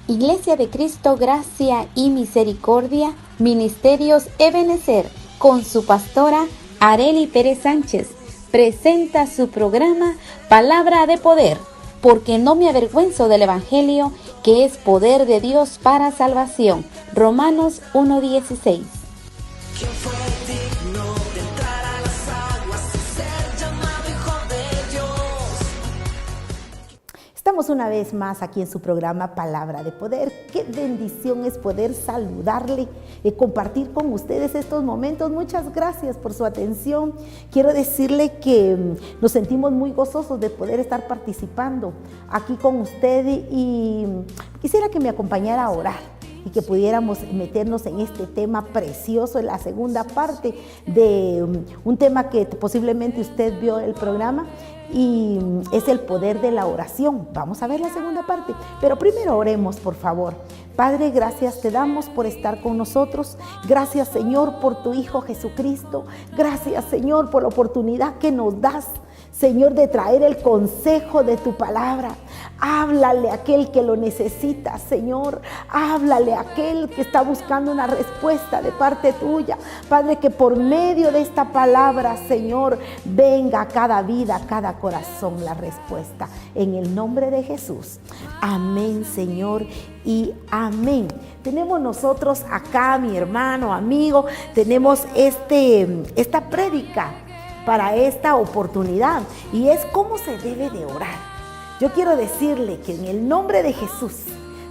Iglesia de Cristo, Gracia y Misericordia, Ministerios Ebenecer, con su pastora Arely Pérez Sánchez, presenta su programa Palabra de Poder, porque no me avergüenzo del Evangelio, que es poder de Dios para salvación. Romanos 1:16. ¿Quién fue digno de entrar a las aguas y ser llamado hijo de Dios? Estamos una vez más aquí en su programa Palabra de Poder. Qué bendición es poder saludarle y compartir con ustedes estos momentos. Muchas gracias por su atención. Quiero decirle que nos sentimos muy gozosos de poder estar participando aquí con usted y quisiera que me acompañara a orar y que pudiéramos meternos en este tema precioso, en la segunda parte de un tema que posiblemente usted vio el programa, y es el poder de la oración. Vamos a ver la segunda parte, pero primero oremos, por favor. Padre, gracias te damos por estar con nosotros. Gracias, Señor, por tu Hijo Jesucristo. Gracias, Señor, por la oportunidad que nos das, Señor, de traer el consejo de tu palabra. Háblale a aquel que lo necesita, Señor. Háblale a aquel que está buscando una respuesta de parte tuya. Padre, que por medio de esta palabra, Señor, venga a cada vida, a cada corazón la respuesta. En el nombre de Jesús. Amén, Señor, y amén. Tenemos nosotros acá, mi hermano, amigo, tenemos esta prédica para esta oportunidad, y es cómo se debe de orar. Yo quiero decirle que en el nombre de Jesús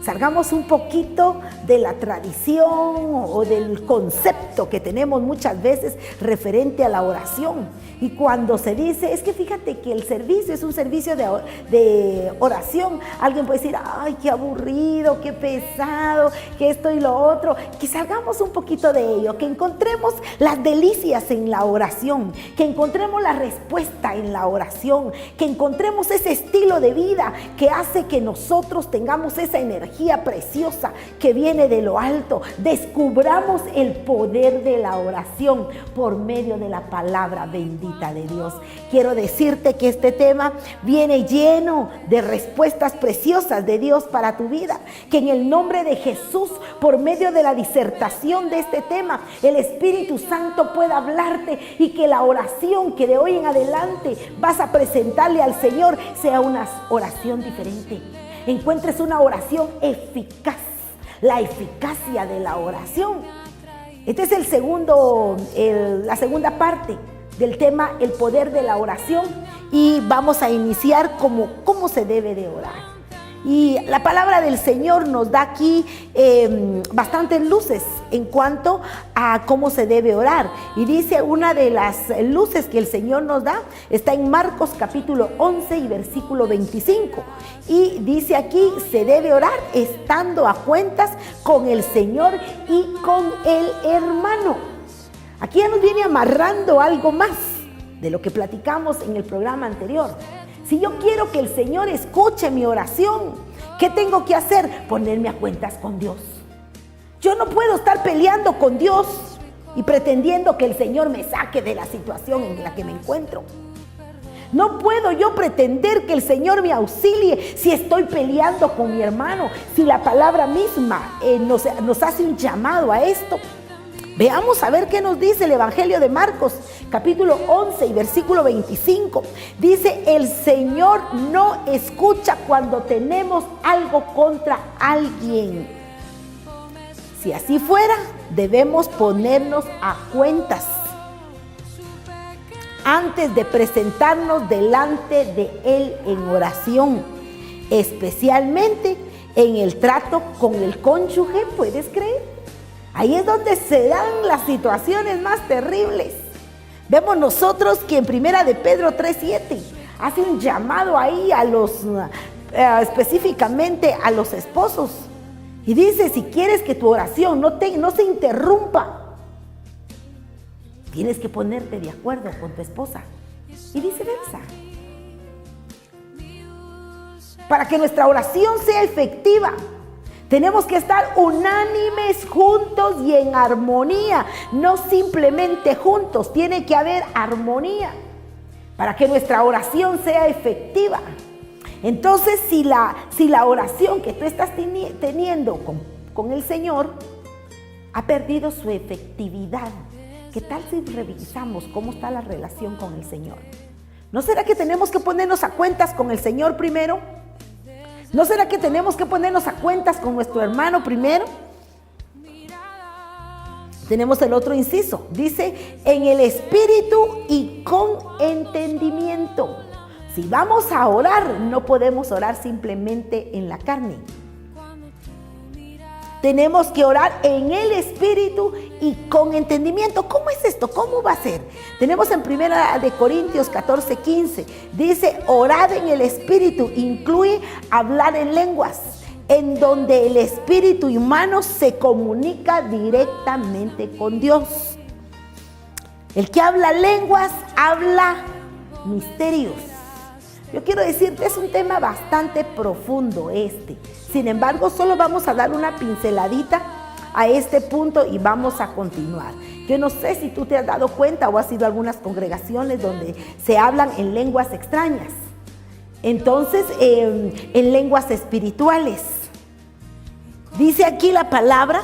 salgamos un poquito de la tradición o del concepto que tenemos muchas veces referente a la oración. Y cuando se dice, es que fíjate que el servicio es un servicio de oración, alguien puede decir, ay, qué aburrido, qué pesado, que esto y lo otro. Que salgamos un poquito de ello, que encontremos las delicias en la oración, que encontremos la respuesta en la oración, que encontremos ese estilo de vida que hace que nosotros tengamos esa energía preciosa que viene de lo alto. Descubramos el poder de la oración por medio de la palabra bendita de Dios. Quiero decirte que este tema viene lleno de respuestas preciosas de Dios para tu vida, que en el nombre de Jesús, por medio de la disertación de este tema, el Espíritu Santo pueda hablarte, y que la oración que de hoy en adelante vas a presentarle al Señor sea una oración diferente. Encuentres una oración eficaz, la eficacia de la oración. Este es la segunda parte del tema, el poder de la oración, y vamos a iniciar cómo se debe de orar. Y la palabra del Señor nos da aquí bastantes luces en cuanto a cómo se debe orar. Y dice, una de las luces que el Señor nos da está en Marcos capítulo 11 y versículo 25. Y dice aquí, se debe orar estando a cuentas con el Señor y con el hermano. Aquí ya nos viene amarrando algo más de lo que platicamos en el programa anterior. Si yo quiero que el Señor escuche mi oración, ¿qué tengo que hacer? Ponerme a cuentas con Dios. Yo no puedo estar peleando con Dios y pretendiendo que el Señor me saque de la situación en la que me encuentro. No puedo yo pretender que el Señor me auxilie si estoy peleando con mi hermano, si la palabra misma nos hace un llamado a esto. Veamos a ver qué nos dice el Evangelio de Marcos, capítulo 11 y versículo 25. Dice, el Señor no escucha cuando tenemos algo contra alguien. Si así fuera, debemos ponernos a cuentas antes de presentarnos delante de Él en oración, especialmente en el trato con el cónyuge, ¿puedes creer? Ahí es donde se dan las situaciones más terribles. Vemos nosotros que en Primera de Pedro 3:7 hace un llamado ahí a específicamente a los esposos. Y dice, si quieres que tu oración no se interrumpa, tienes que ponerte de acuerdo con tu esposa y viceversa. Para que nuestra oración sea efectiva, tenemos que estar unánimes, juntos y en armonía. No simplemente juntos, tiene que haber armonía para que nuestra oración sea efectiva. Entonces, si la oración que tú estás teniendo con el Señor ha perdido su efectividad, ¿qué tal si revisamos cómo está la relación con el Señor? ¿No será que tenemos que ponernos a cuentas con el Señor primero? ¿No será que tenemos que ponernos a cuentas con nuestro hermano primero? Tenemos el otro inciso, dice, en el espíritu y con entendimiento. Si vamos a orar, no podemos orar simplemente en la carne. Tenemos que orar en el espíritu y con entendimiento. ¿Cómo es esto? ¿Cómo va a ser? Tenemos en 1 Corintios 14:15. Dice, orad en el espíritu, incluye hablar en lenguas, en donde el espíritu humano se comunica directamente con Dios. El que habla lenguas, habla misterios. Yo quiero decirte, es un tema bastante profundo este. Sin embargo, solo vamos a dar una pinceladita a este punto y vamos a continuar. Yo no sé si tú te has dado cuenta o has ido a algunas congregaciones donde se hablan en lenguas extrañas. Entonces, en lenguas espirituales. Dice aquí la palabra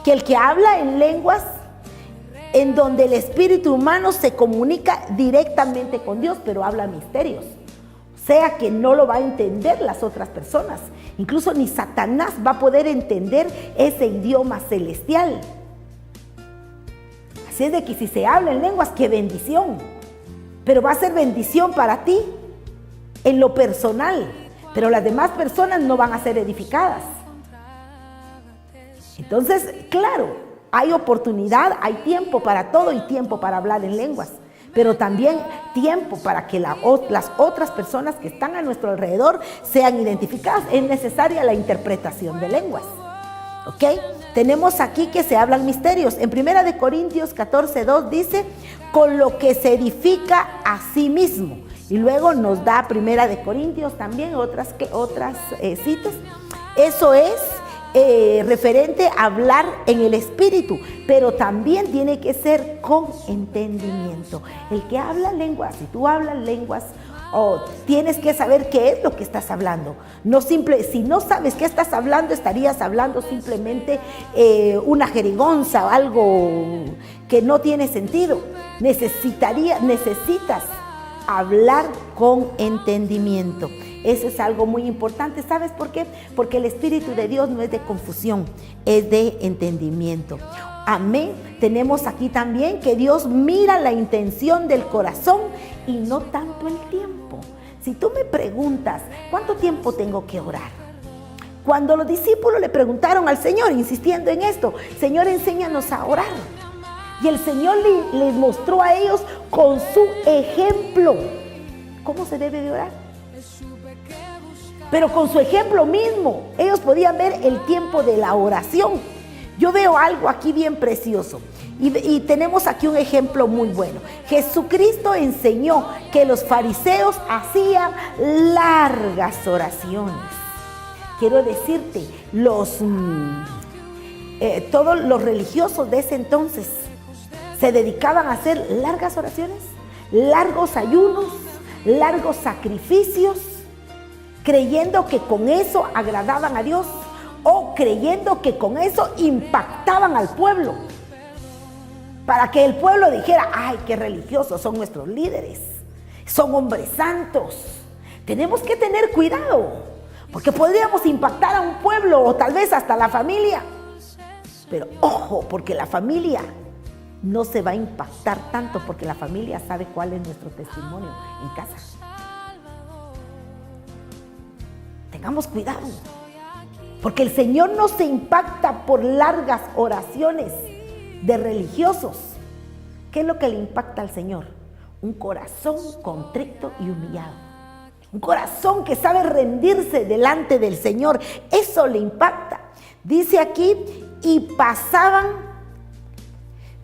que el que habla en lenguas en donde el espíritu humano se comunica directamente con Dios, pero habla misterios. O sea que no lo va a entender las otras personas. Incluso ni Satanás va a poder entender ese idioma celestial. Así es de que si se habla en lenguas, qué bendición. Pero va a ser bendición para ti en lo personal. Pero las demás personas no van a ser edificadas. Entonces, claro, hay oportunidad, hay tiempo para todo y tiempo para hablar en lenguas. Pero también tiempo para que las otras personas que están a nuestro alrededor sean identificadas. Es necesaria la interpretación de lenguas. ¿Ok? Tenemos aquí que se hablan misterios. En 1 Corintios 14:2 dice, con lo que se edifica a sí mismo. Y luego nos da 1 Corintios también otras citas. Eso es referente a hablar en el espíritu, pero también tiene que ser con entendimiento. El que habla lenguas, si tú hablas lenguas, tienes que saber qué es lo que estás hablando. Si no sabes qué estás hablando, estarías hablando simplemente una jerigonza o algo que no tiene sentido. Necesitas hablar con entendimiento. Eso es algo muy importante. ¿Sabes por qué? Porque el Espíritu de Dios no es de confusión, es de entendimiento. Amén. Tenemos aquí también que Dios mira la intención del corazón y no tanto el tiempo. Si tú me preguntas, ¿cuánto tiempo tengo que orar? Cuando los discípulos le preguntaron al Señor, insistiendo en esto, Señor, enséñanos a orar. Y el Señor les mostró a ellos con su ejemplo cómo se debe de orar. Pero con su ejemplo mismo, ellos podían ver el tiempo de la oración. Yo veo algo aquí bien precioso. Y tenemos aquí un ejemplo muy bueno. Jesucristo enseñó que los fariseos hacían largas oraciones. Quiero decirte, todos los religiosos de ese entonces se dedicaban a hacer largas oraciones, largos ayunos, largos sacrificios, creyendo que con eso agradaban a Dios o creyendo que con eso impactaban al pueblo, para que el pueblo dijera, ay, qué religiosos son nuestros líderes, son hombres santos. Tenemos que tener cuidado, porque podríamos impactar a un pueblo o tal vez hasta la familia. Pero ojo, porque la familia no se va a impactar tanto, porque la familia sabe cuál es nuestro testimonio en casa. Tengamos cuidado, porque el Señor no se impacta por largas oraciones de religiosos. ¿Qué es lo que le impacta al Señor? Un corazón contrito y humillado. Un corazón que sabe rendirse delante del Señor. Eso le impacta. Dice aquí, y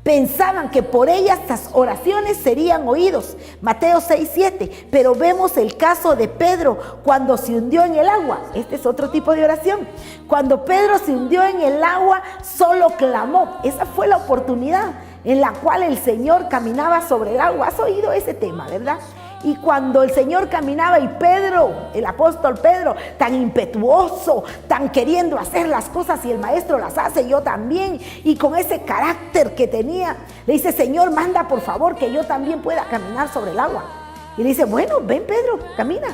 pensaban que por ellas estas oraciones serían oídos. Mateo 6:7. Pero vemos el caso de Pedro cuando se hundió en el agua. Este es otro tipo de oración. Cuando Pedro se hundió en el agua, solo clamó. Esa fue la oportunidad en la cual el Señor caminaba sobre el agua. Has oído ese tema, ¿verdad? Y cuando el Señor caminaba y Pedro, el apóstol Pedro, tan impetuoso, tan queriendo hacer las cosas y el maestro las hace, yo también, y con ese carácter que tenía, le dice, Señor, manda por favor que yo también pueda caminar sobre el agua. Y le dice, bueno, ven Pedro, camina.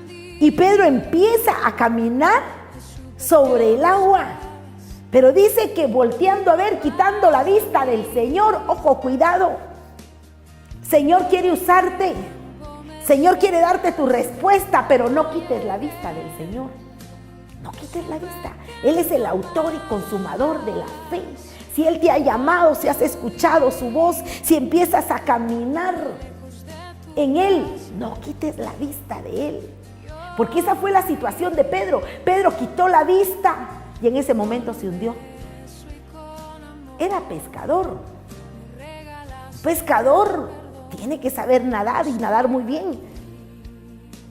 Y Pedro empieza a caminar sobre el agua. Pero dice que volteando a ver, quitando la vista del Señor, ojo, cuidado. Señor quiere usarte. Señor quiere darte tu respuesta, pero no quites la vista del Señor. No quites la vista. Él es el autor y consumador de la fe. Si Él te ha llamado, si has escuchado su voz, si empiezas a caminar en Él, no quites la vista de Él. Porque esa fue la situación de Pedro. Pedro quitó la vista y en ese momento se hundió. Era pescador. Pescador tiene que saber nadar y nadar muy bien.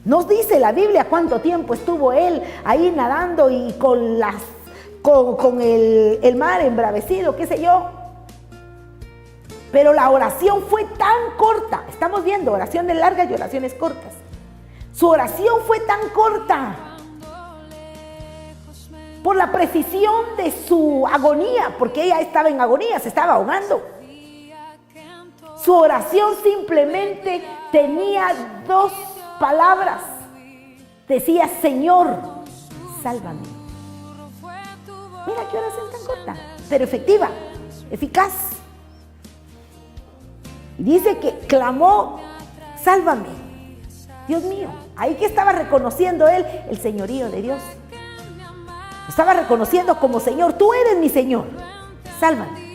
Nos dice la Biblia cuánto tiempo estuvo él ahí nadando y con el mar embravecido, qué sé yo. Pero la oración fue tan corta. Estamos viendo oraciones largas y oraciones cortas. Su oración fue tan corta por la precisión de su agonía, porque ella estaba en agonía, se estaba ahogando. Su oración simplemente tenía 2 palabras. Decía, Señor, sálvame. Mira qué oración tan corta, pero efectiva, eficaz. Y dice que clamó, sálvame. Dios mío, ahí que estaba reconociendo él el señorío de Dios. Estaba reconociendo como Señor, tú eres mi Señor, sálvame.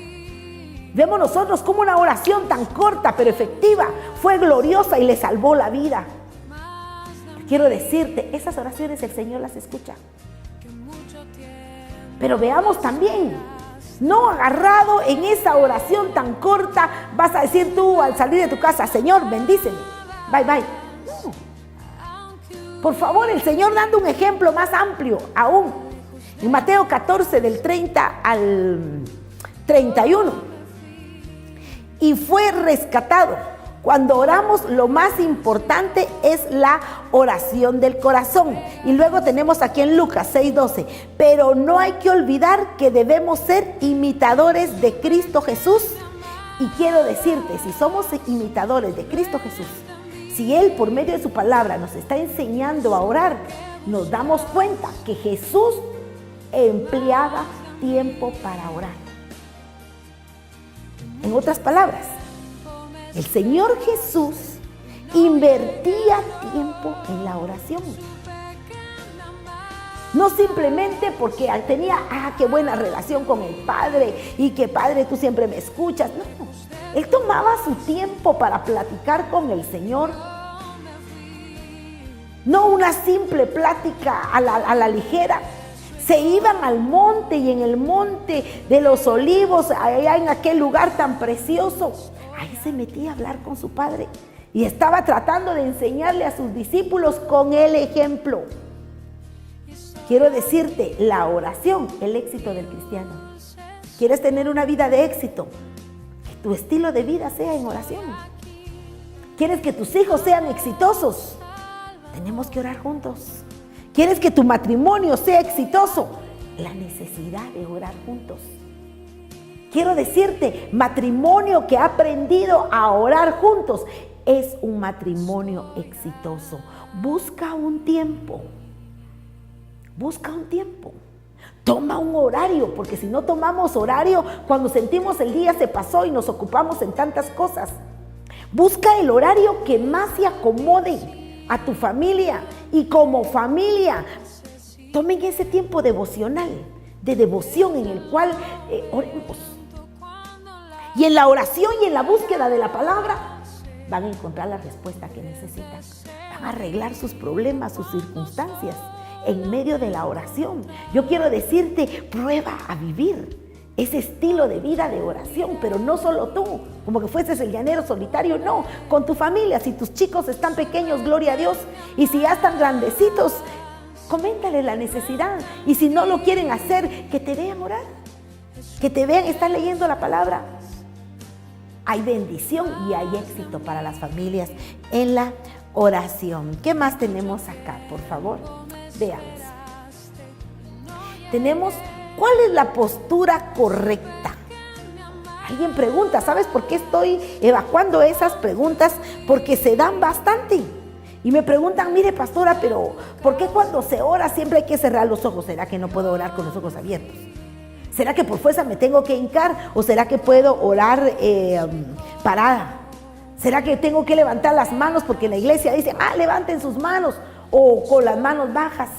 Vemos nosotros como una oración tan corta pero efectiva fue gloriosa y le salvó la vida. Quiero decirte, esas oraciones el Señor las escucha. Pero veamos también, no agarrado en esa oración tan corta, vas a decir tú al salir de tu casa, Señor, bendíceme, bye, bye. No. Por favor, el Señor dando un ejemplo más amplio aún. En Mateo 14, del 30 al 31. Y fue rescatado. Cuando oramos, lo más importante es la oración del corazón. Y luego tenemos aquí en Lucas 6:12. Pero no hay que olvidar que debemos ser imitadores de Cristo Jesús. Y quiero decirte, si somos imitadores de Cristo Jesús, si Él por medio de su palabra nos está enseñando a orar, nos damos cuenta que Jesús empleaba tiempo para orar. En otras palabras, el Señor Jesús invertía tiempo en la oración. No simplemente porque tenía, qué buena relación con el Padre y que Padre, tú siempre me escuchas. No, Él tomaba su tiempo para platicar con el Señor. No una simple plática a la ligera. Se iban al monte y en el monte de los olivos, allá en aquel lugar tan precioso, ahí se metía a hablar con su Padre y estaba tratando de enseñarle a sus discípulos con el ejemplo. Quiero decirte, la oración, el éxito del cristiano. ¿Quieres tener una vida de éxito? Que tu estilo de vida sea en oración. ¿Quieres que tus hijos sean exitosos? Tenemos que orar juntos. ¿Quieres que tu matrimonio sea exitoso? La necesidad de orar juntos. Quiero decirte, matrimonio que ha aprendido a orar juntos es un matrimonio exitoso. Busca un tiempo. Busca un tiempo. Toma un horario, porque si no tomamos horario, cuando sentimos el día se pasó y nos ocupamos en tantas cosas. Busca el horario que más se acomode a tu familia y como familia tomen ese tiempo devocional, de devoción en el cual oremos. Y en la oración y en la búsqueda de la palabra van a encontrar la respuesta que necesitan. Van a arreglar sus problemas, sus circunstancias en medio de la oración. Yo quiero decirte, prueba a vivir ese estilo de vida de oración, pero no solo tú, como que fueses el llanero solitario, no, con tu familia. Si tus chicos están pequeños, gloria a Dios, y si ya están grandecitos, coméntale la necesidad, y si no lo quieren hacer, que te vean orar, que te vean estar leyendo la palabra. Hay bendición y hay éxito para las familias en la oración. ¿Qué más tenemos acá, por favor? Veamos. Tenemos, ¿cuál es la postura correcta? Alguien pregunta, ¿sabes por qué estoy evacuando esas preguntas? Porque se dan bastante. Y me preguntan, mire pastora, pero ¿por qué cuando se ora siempre hay que cerrar los ojos? ¿Será que no puedo orar con los ojos abiertos? ¿Será que por fuerza me tengo que hincar? ¿O será que puedo orar parada? ¿Será que tengo que levantar las manos? Porque la iglesia dice, levanten sus manos, o con las manos bajas.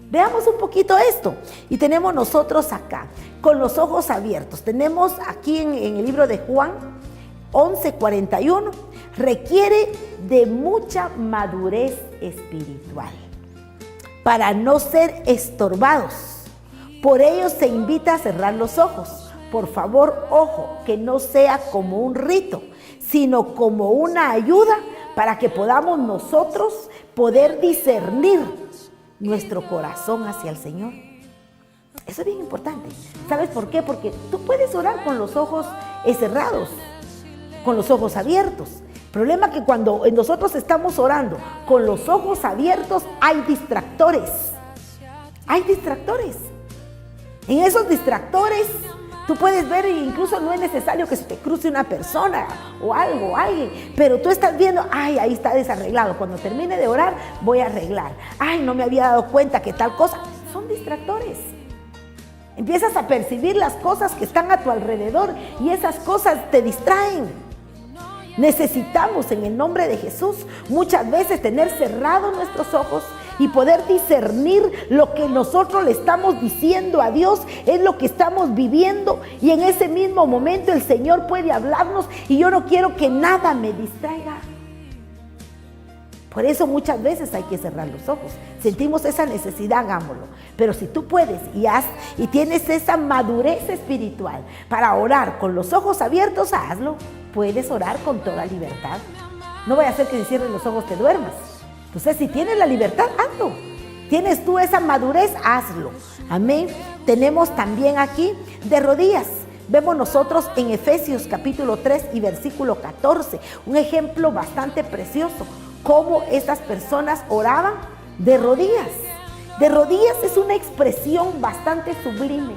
Veamos un poquito esto. Y tenemos nosotros acá, con los ojos abiertos. Tenemos aquí en el libro de Juan 11:41, requiere de mucha madurez espiritual para no ser estorbados. Por ello se invita a cerrar los ojos. Por favor, ojo, que no sea como un rito, sino como una ayuda para que podamos nosotros poder discernir nuestro corazón hacia el Señor. Eso es bien importante. ¿Sabes por qué? Porque tú puedes orar con los ojos cerrados, con los ojos abiertos. El problema es que cuando nosotros estamos orando con los ojos abiertos hay distractores. Hay distractores. En esos distractores tú puedes ver, incluso no es necesario que se te cruce una persona o algo, alguien, pero tú estás viendo, ahí está desarreglado. Cuando termine de orar, voy a arreglar. No me había dado cuenta que tal cosa. Son distractores. Empiezas a percibir las cosas que están a tu alrededor y esas cosas te distraen. Necesitamos, en el nombre de Jesús, muchas veces tener cerrados nuestros ojos y poder discernir lo que nosotros le estamos diciendo a Dios, es lo que estamos viviendo, y en ese mismo momento el Señor puede hablarnos y yo no quiero que nada me distraiga. Por eso muchas veces hay que cerrar los ojos. Sentimos esa necesidad, hagámoslo. Pero si tú puedes y tienes esa madurez espiritual para orar con los ojos abiertos, hazlo. Puedes orar con toda libertad. No vaya a ser que si cierres los ojos te duermas. Entonces, si tienes la libertad, hazlo. Tienes tú esa madurez, hazlo. Amén. Tenemos también aquí de rodillas. Vemos nosotros en Efesios capítulo 3 y versículo 14, un ejemplo bastante precioso, cómo estas personas oraban de rodillas. De rodillas es una expresión bastante sublime.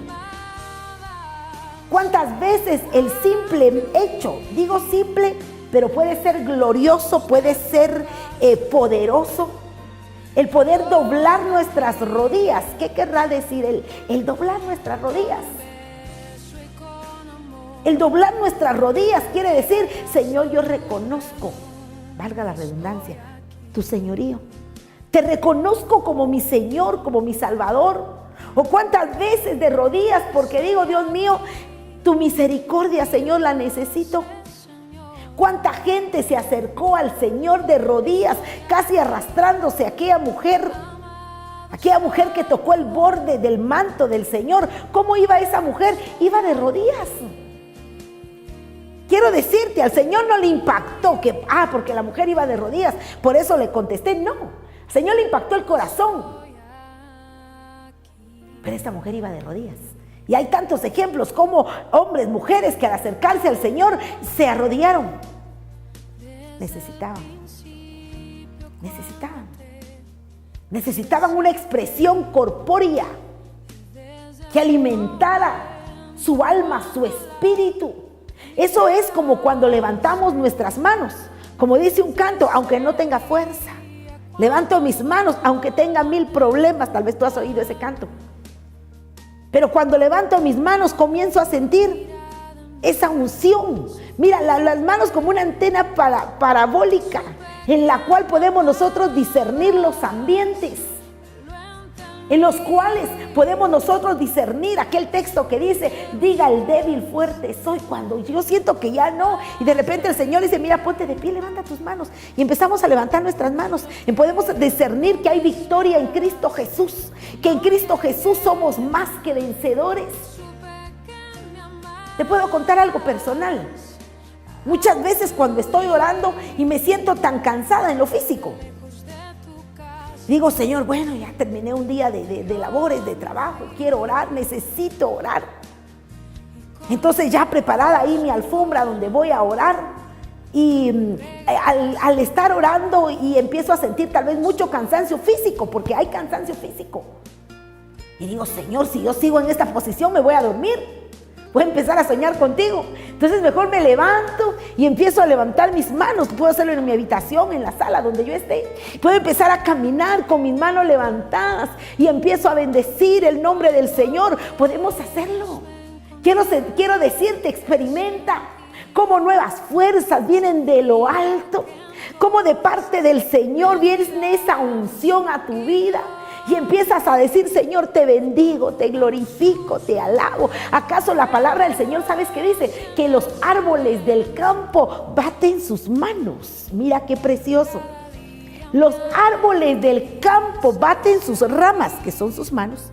¿Cuántas veces el simple hecho, digo simple, pero puede ser glorioso, puede ser poderoso, el poder doblar nuestras rodillas? ¿Qué querrá decir el doblar nuestras rodillas? El doblar nuestras rodillas quiere decir, Señor, yo reconozco, valga la redundancia, tu señorío. Te reconozco como mi Señor, como mi Salvador. O cuántas veces de rodillas porque digo, Dios mío, tu misericordia, Señor, la necesito. Cuánta gente se acercó al Señor de rodillas, casi arrastrándose aquella mujer que tocó el borde del manto del Señor. ¿Cómo iba esa mujer? Iba de rodillas. Quiero decirte, al Señor no le impactó que, porque la mujer iba de rodillas, por eso le contesté, no. Al Señor le impactó el corazón. Pero esta mujer iba de rodillas. Y hay tantos ejemplos como hombres, mujeres que al acercarse al Señor se arrodillaron. Necesitaban una expresión corpórea que alimentara su alma, su espíritu. Eso es como cuando levantamos nuestras manos, como dice un canto, aunque no tenga fuerza. Levanto mis manos, aunque tenga 1000 problemas. Tal vez tú has oído ese canto. Pero cuando levanto mis manos, comienzo a sentir esa unción. Mira, las manos como una antena parabólica, en la cual podemos nosotros discernir los ambientes, en los cuales podemos nosotros discernir aquel texto que dice, diga el débil fuerte soy, cuando yo siento que ya no, y de repente el Señor dice, mira, ponte de pie, levanta tus manos, y empezamos a levantar nuestras manos, y podemos discernir que hay victoria en Cristo Jesús, que en Cristo Jesús somos más que vencedores. Te puedo contar algo personal. Muchas veces cuando estoy orando y me siento tan cansada en lo físico, digo, Señor, bueno, ya terminé un día de labores, de trabajo, quiero orar, necesito orar. Entonces ya preparada ahí mi alfombra donde voy a orar, Y al estar orando y empiezo a sentir tal vez mucho cansancio físico, porque hay cansancio físico. Y digo, Señor, si yo sigo en esta posición me voy a dormir. Voy a empezar a soñar contigo. Entonces mejor me levanto y empiezo a levantar mis manos. Puedo hacerlo en mi habitación, en la sala donde yo esté. Puedo empezar a caminar con mis manos levantadas y empiezo a bendecir el nombre del Señor. Podemos hacerlo. Quiero decirte, experimenta cómo nuevas fuerzas vienen de lo alto, cómo de parte del Señor viene esa unción a tu vida. Y empiezas a decir, Señor, te bendigo, te glorifico, te alabo. ¿Acaso la palabra del Señor, sabes qué dice? Que los árboles del campo baten sus manos. Mira qué precioso. Los árboles del campo baten sus ramas, que son sus manos.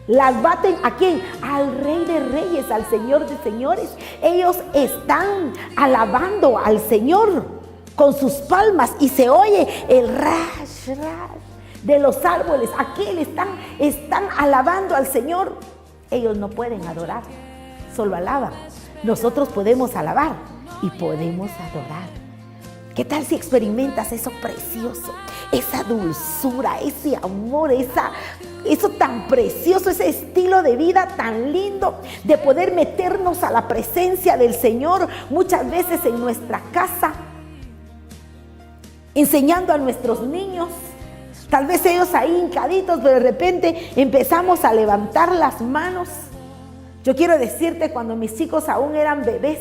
Las baten ¿a quién? Al Rey de Reyes, al Señor de Señores. Ellos están alabando al Señor con sus palmas y se oye el rash, rash de los árboles. Aquí están alabando al Señor. Ellos no pueden adorar, solo alaban. Nosotros podemos alabar y podemos adorar. ¿Qué tal si experimentas eso precioso? Esa dulzura, ese amor, eso tan precioso, ese estilo de vida tan lindo de poder meternos a la presencia del Señor muchas veces en nuestra casa, enseñando a nuestros niños. Tal vez ellos ahí hincaditos, pero de repente empezamos a levantar las manos. Yo quiero decirte, cuando mis chicos aún eran bebés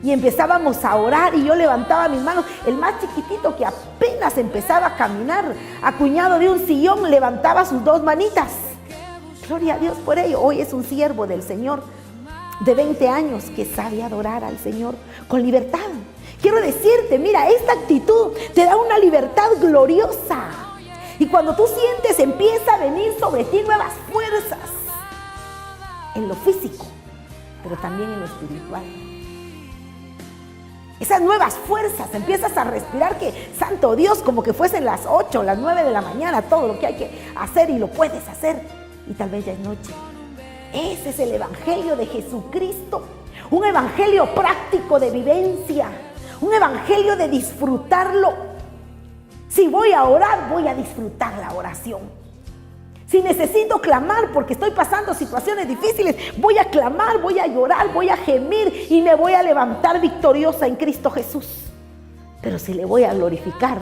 y empezábamos a orar y yo levantaba mis manos, el más chiquitito que apenas empezaba a caminar, acuñado de un sillón, levantaba sus dos manitas. Gloria a Dios por ello. Hoy es un siervo del Señor de 20 años que sabe adorar al Señor con libertad. Quiero decirte, mira, esta actitud te da una libertad gloriosa. Y cuando tú sientes, empieza a venir sobre ti nuevas fuerzas en lo físico, pero también en lo espiritual. Esas nuevas fuerzas, empiezas a respirar que, santo Dios, como que fuesen las 8, las 9 de la mañana, todo lo que hay que hacer y lo puedes hacer. Y tal vez ya es noche. Ese es el evangelio de Jesucristo. Un evangelio práctico de vivencia. Un evangelio de disfrutarlo. Si voy a orar, voy a disfrutar la oración. Si necesito clamar porque estoy pasando situaciones difíciles, voy a clamar, voy a llorar, voy a gemir y me voy a levantar victoriosa en Cristo Jesús. Pero si le voy a glorificar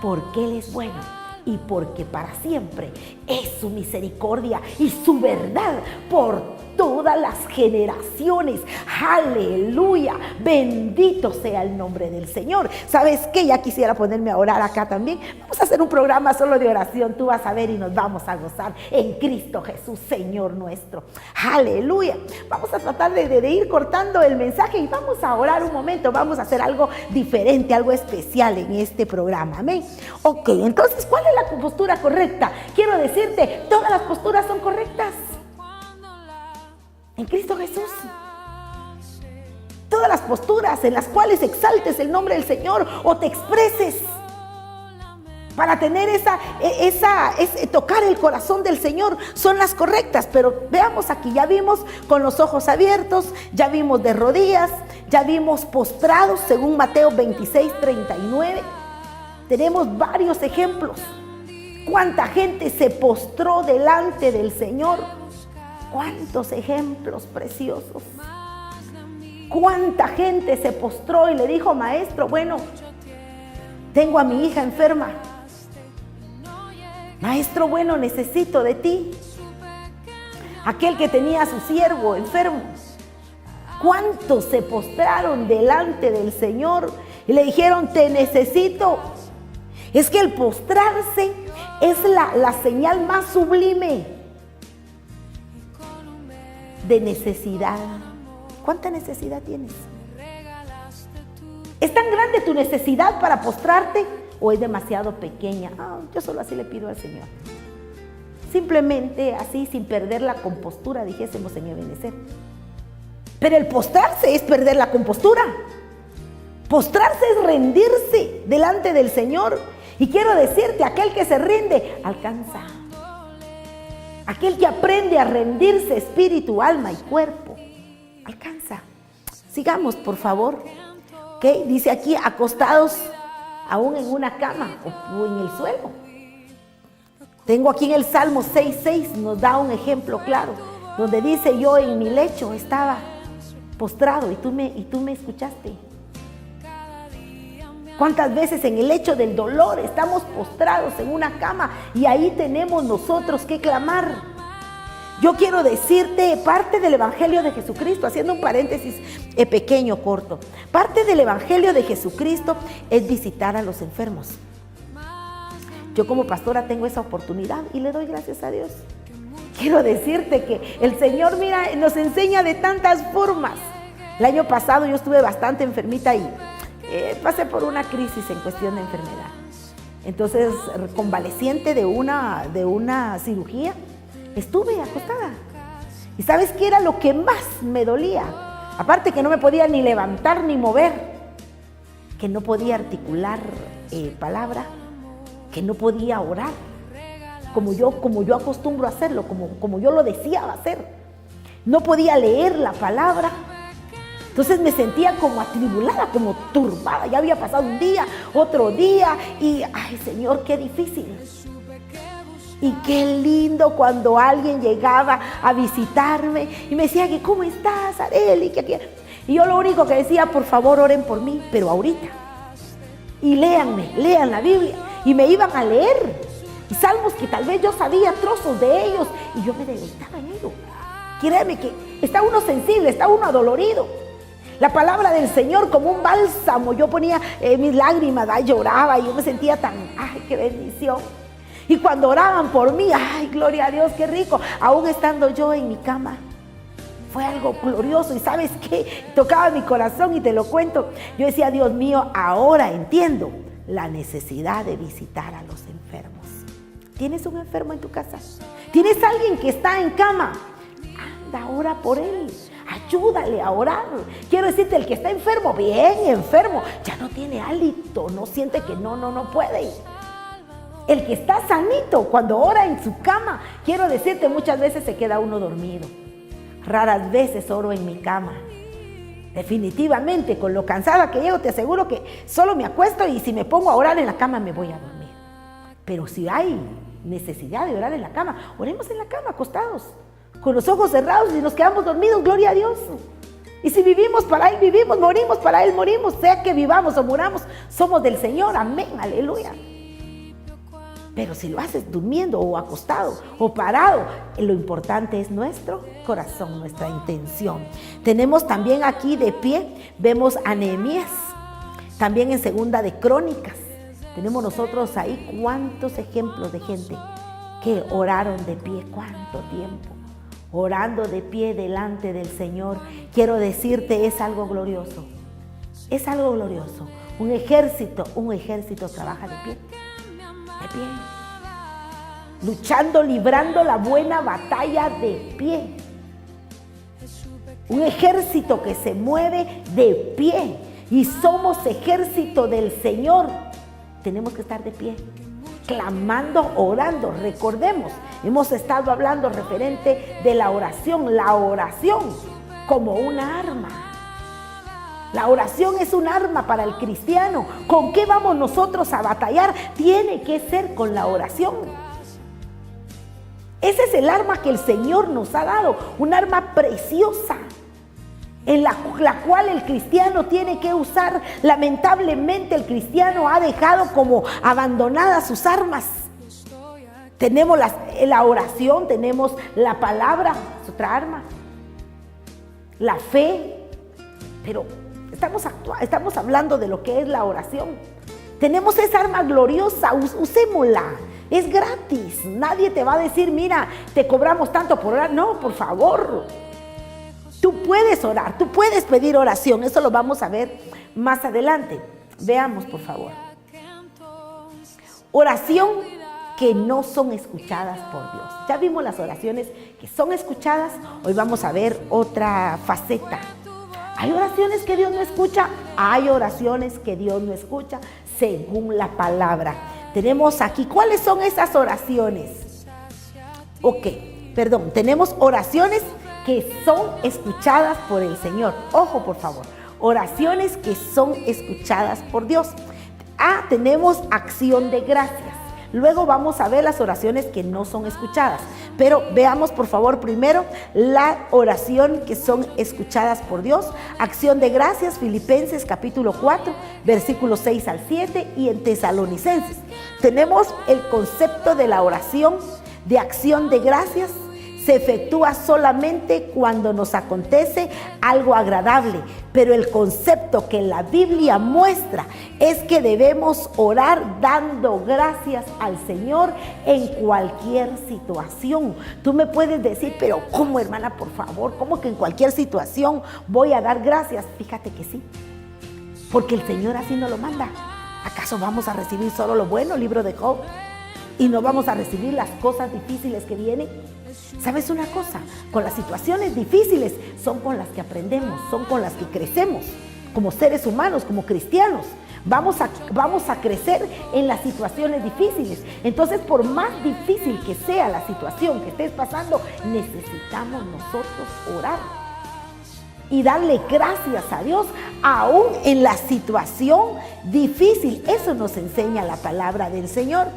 porque Él es bueno y porque para siempre es su misericordia y su verdad por todas las generaciones. Aleluya, bendito sea el nombre del Señor. ¿Sabes qué? Ya quisiera ponerme a orar acá también. Vamos a hacer un programa solo de oración, tú vas a ver, y nos vamos a gozar en Cristo Jesús, Señor nuestro. Aleluya. Vamos a tratar de ir cortando el mensaje y vamos a orar un momento. Vamos a hacer algo diferente, algo especial en este programa. Amén. Ok, entonces, ¿cuál es la postura correcta? Quiero decirte, todas las posturas son correctas en Cristo Jesús. Todas las posturas en las cuales exaltes el nombre del Señor o te expreses para tener tocar el corazón del Señor son las correctas. Pero veamos aquí, ya vimos con los ojos abiertos, ya vimos de rodillas, ya vimos postrados según Mateo 26:39. Tenemos varios ejemplos. ¿Cuánta gente se postró delante del Señor? ¿Cuántos ejemplos preciosos? ¿Cuánta gente se postró y le dijo, maestro, bueno, tengo a mi hija enferma. Maestro, bueno, necesito de ti. Aquel que tenía a su siervo enfermo. ¿Cuántos se postraron delante del Señor y le dijeron, te necesito? Es que el postrarse es la señal más sublime de necesidad. ¿Cuánta necesidad tienes? ¿Es tan grande tu necesidad para postrarte o es demasiado pequeña? Yo solo así le pido al Señor. Simplemente así, sin perder la compostura, dijésemos en Ebenezer. Pero el postrarse es perder la compostura. Postrarse es rendirse delante del Señor. Y quiero decirte, aquel que se rinde, alcanza. Aquel que aprende a rendirse espíritu, alma y cuerpo, alcanza. Sigamos, por favor. ¿Ok? Dice aquí, acostados aún en una cama o en el suelo. Tengo aquí en el Salmo 6:6, nos da un ejemplo claro, donde dice: yo en mi lecho estaba postrado y tú me escuchaste. ¿Cuántas veces en el lecho del dolor estamos postrados en una cama y ahí tenemos nosotros que clamar? Yo quiero decirte, parte del Evangelio de Jesucristo, haciendo un paréntesis pequeño, corto, parte del Evangelio de Jesucristo es visitar a los enfermos. Yo como pastora tengo esa oportunidad y le doy gracias a Dios. Quiero decirte que el Señor, mira, nos enseña de tantas formas. El año pasado yo estuve bastante enfermita y pasé por una crisis en cuestión de enfermedad. Entonces, convaleciente de una cirugía, estuve acostada. ¿Y sabes qué era lo que más me dolía? Aparte que no me podía ni levantar ni mover, que no podía articular palabra, que no podía orar como yo acostumbro a hacerlo, como yo lo deseaba hacer. No podía leer la palabra. Entonces me sentía como atribulada, como turbada. Ya había pasado un día, otro día y, ay Señor, qué difícil. Y qué lindo cuando alguien llegaba a visitarme y me decía: ¿cómo estás, Arely? Y yo lo único que decía: por favor, oren por mí, pero ahorita. Y lean la Biblia. Y me iban a leer. Y salmos que tal vez yo sabía trozos de ellos y yo me deleitaba en ello. Créeme que está uno sensible, está uno adolorido. La palabra del Señor como un bálsamo. Yo ponía mis lágrimas, lloraba y yo me sentía tan, ay, qué bendición. Y cuando oraban por mí, ay, gloria a Dios, qué rico. Aún estando yo en mi cama, fue algo glorioso. Y ¿sabes qué? Tocaba mi corazón y te lo cuento. Yo decía: Dios mío, ahora entiendo la necesidad de visitar a los enfermos. ¿Tienes un enfermo en tu casa? ¿Tienes alguien que está en cama? Anda, ora por él. Ayúdale a orar. Quiero decirte, el que está enfermo, bien enfermo, ya no tiene hálito, no siente que no puede. El que está sanito, cuando ora en su cama, quiero decirte, muchas veces se queda uno dormido. Raras veces oro en mi cama. Definitivamente, con lo cansada que llego, te aseguro que solo me acuesto y si me pongo a orar en la cama me voy a dormir. Pero si hay necesidad de orar en la cama, oremos en la cama, acostados, con los ojos cerrados, y nos quedamos dormidos, gloria a Dios. Y si vivimos para Él, vivimos, morimos para Él, morimos. Sea que vivamos o muramos, somos del Señor, amén, aleluya. Pero si lo haces durmiendo o acostado o parado, lo importante es nuestro corazón, nuestra intención. Tenemos también aquí de pie, vemos a Nehemías, también en Segunda de Crónicas. Tenemos nosotros ahí cuántos ejemplos de gente que oraron de pie, cuánto tiempo, orando de pie delante del Señor. Quiero decirte, es algo glorioso, es algo glorioso. Un ejército trabaja de pie, luchando, librando la buena batalla de pie. Un ejército que se mueve de pie, y somos ejército del Señor. Tenemos que estar de pie, clamando, orando. Recordemos, hemos estado hablando referente de la oración como una arma. La oración es un arma para el cristiano. ¿Con qué vamos nosotros a batallar? Tiene que ser con la oración. Ese es el arma que el Señor nos ha dado, un arma preciosa, en la cual el cristiano tiene que usar. Lamentablemente el cristiano ha dejado como abandonadas sus armas. Tenemos la oración, tenemos la palabra, es otra arma, la fe, pero estamos hablando de lo que es la oración. Tenemos esa arma gloriosa, usémosla. Es gratis, nadie te va a decir: mira, te cobramos tanto por orar. No, por favor. Tú puedes orar, tú puedes pedir oración. Eso lo vamos a ver más adelante. Veamos, por favor. Oración que no son escuchadas por Dios. Ya vimos las oraciones que son escuchadas. Hoy vamos a ver otra faceta. ¿Hay oraciones que Dios no escucha? Hay oraciones que Dios no escucha según la palabra. Tenemos aquí, ¿cuáles son esas oraciones? Tenemos oraciones que son escuchadas por el Señor. Ojo, por favor, oraciones que son escuchadas por Dios. Tenemos acción de gracias. Luego vamos a ver las oraciones que no son escuchadas. Pero veamos, por favor, primero la oración que son escuchadas por Dios. Acción de gracias, Filipenses capítulo 4, versículos 6 al 7 y en Tesalonicenses. Tenemos el concepto de la oración de acción de gracias. Se efectúa solamente cuando nos acontece algo agradable, pero el concepto que la Biblia muestra es que debemos orar dando gracias al Señor en cualquier situación. Tú me puedes decir, pero ¿cómo, hermana, por favor? ¿Cómo que en cualquier situación voy a dar gracias? Fíjate que sí, porque el Señor así nos lo manda. ¿Acaso vamos a recibir solo lo bueno, libro de Job, y no vamos a recibir las cosas difíciles que vienen? ¿Sabes una cosa? Con las situaciones difíciles son con las que aprendemos, son con las que crecemos como seres humanos, como cristianos. Vamos a crecer en las situaciones difíciles. Entonces, por más difícil que sea la situación que estés pasando, necesitamos nosotros orar y darle gracias a Dios aún en la situación difícil. Eso nos enseña la palabra del Señor.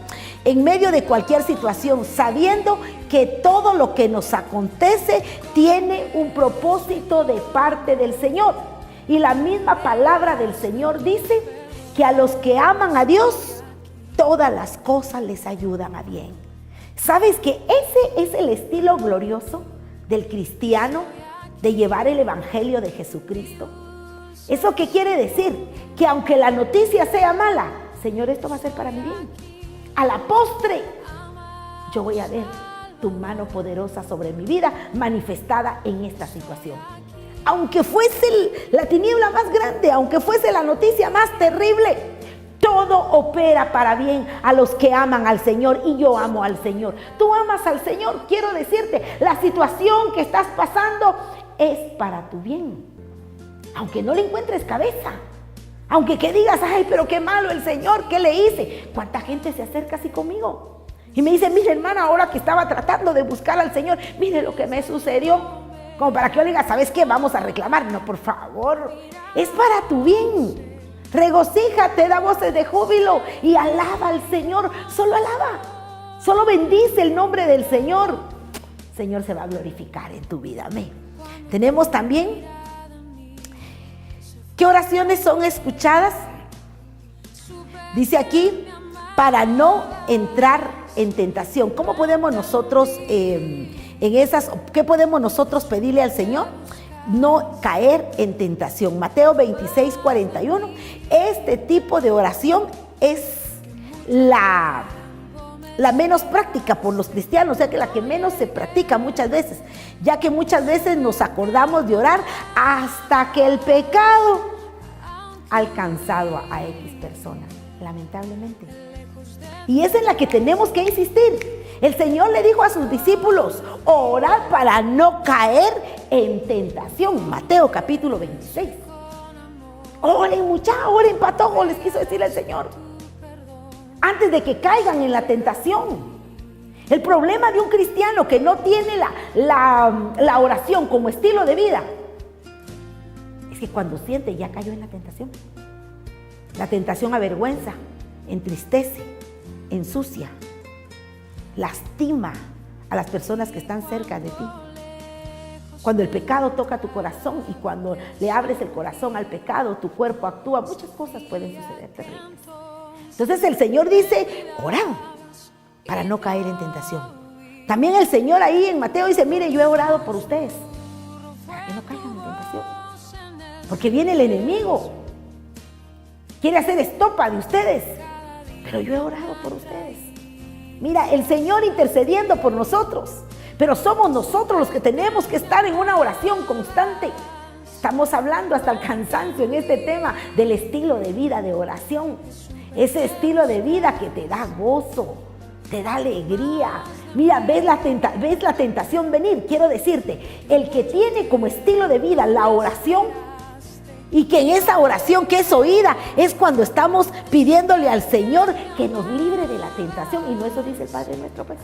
En medio de cualquier situación, sabiendo que todo lo que nos acontece tiene un propósito de parte del Señor. Y la misma palabra del Señor dice que a los que aman a Dios, todas las cosas les ayudan a bien. ¿Sabes que ese es el estilo glorioso del cristiano, de llevar el evangelio de Jesucristo? ¿Eso qué quiere decir? Que aunque la noticia sea mala, Señor, esto va a ser para mi bien. A la postre, yo voy a ver tu mano poderosa sobre mi vida manifestada en esta situación. Aunque fuese la tiniebla más grande, aunque fuese la noticia más terrible, todo opera para bien a los que aman al Señor, y yo amo al Señor. Tú amas al Señor, quiero decirte, la situación que estás pasando es para tu bien. Aunque no le encuentres cabeza, aunque que digas, ay, pero qué malo el Señor, ¿qué le hice? ¿Cuánta gente se acerca así conmigo? Y me dice, mire, hermana, ahora que estaba tratando de buscar al Señor, mire lo que me sucedió. Como para que yo le diga, ¿sabes qué? Vamos a reclamar. No, por favor, es para tu bien. Regocíjate, da voces de júbilo y alaba al Señor. Solo alaba, solo bendice el nombre del Señor. El Señor se va a glorificar en tu vida. Amén. Tenemos también, ¿qué oraciones son escuchadas? Dice aquí, para no entrar en tentación. ¿Cómo podemos nosotros, qué podemos nosotros pedirle al Señor? No caer en tentación. Mateo 26, 41. Este tipo de oración es la menos práctica por los cristianos, o sea que la que menos se practica muchas veces, ya que muchas veces nos acordamos de orar hasta que el pecado ha alcanzado a X persona, lamentablemente. Y es en la que tenemos que insistir. El Señor le dijo a sus discípulos, orad para no caer en tentación. Mateo capítulo 26. Oren muchachos, oren patojo, les quiso decir el Señor, antes de que caigan en la tentación. El problema de un cristiano que no tiene la oración como estilo de vida es que cuando siente ya cayó en la tentación. La tentación avergüenza, entristece, ensucia, lastima a las personas que están cerca de ti. Cuando el pecado toca tu corazón y cuando le abres el corazón al pecado, tu cuerpo actúa, muchas cosas pueden suceder terribles. Entonces el Señor dice, orad para no caer en tentación. También el Señor ahí en Mateo dice, mire, yo he orado por ustedes para que no caigan en tentación. Porque viene el enemigo, quiere hacer estopa de ustedes, pero yo he orado por ustedes. Mira, el Señor intercediendo por nosotros, pero somos nosotros los que tenemos que estar en una oración constante. Estamos hablando hasta el cansancio en este tema del estilo de vida de oración. Ese estilo de vida que te da gozo, te da alegría. Mira, ves la tentación venir. Quiero decirte, el que tiene como estilo de vida la oración, y que en esa oración que es oída, es cuando estamos pidiéndole al Señor que nos libre de la tentación. Y no eso dice el Padre nuestro, pues,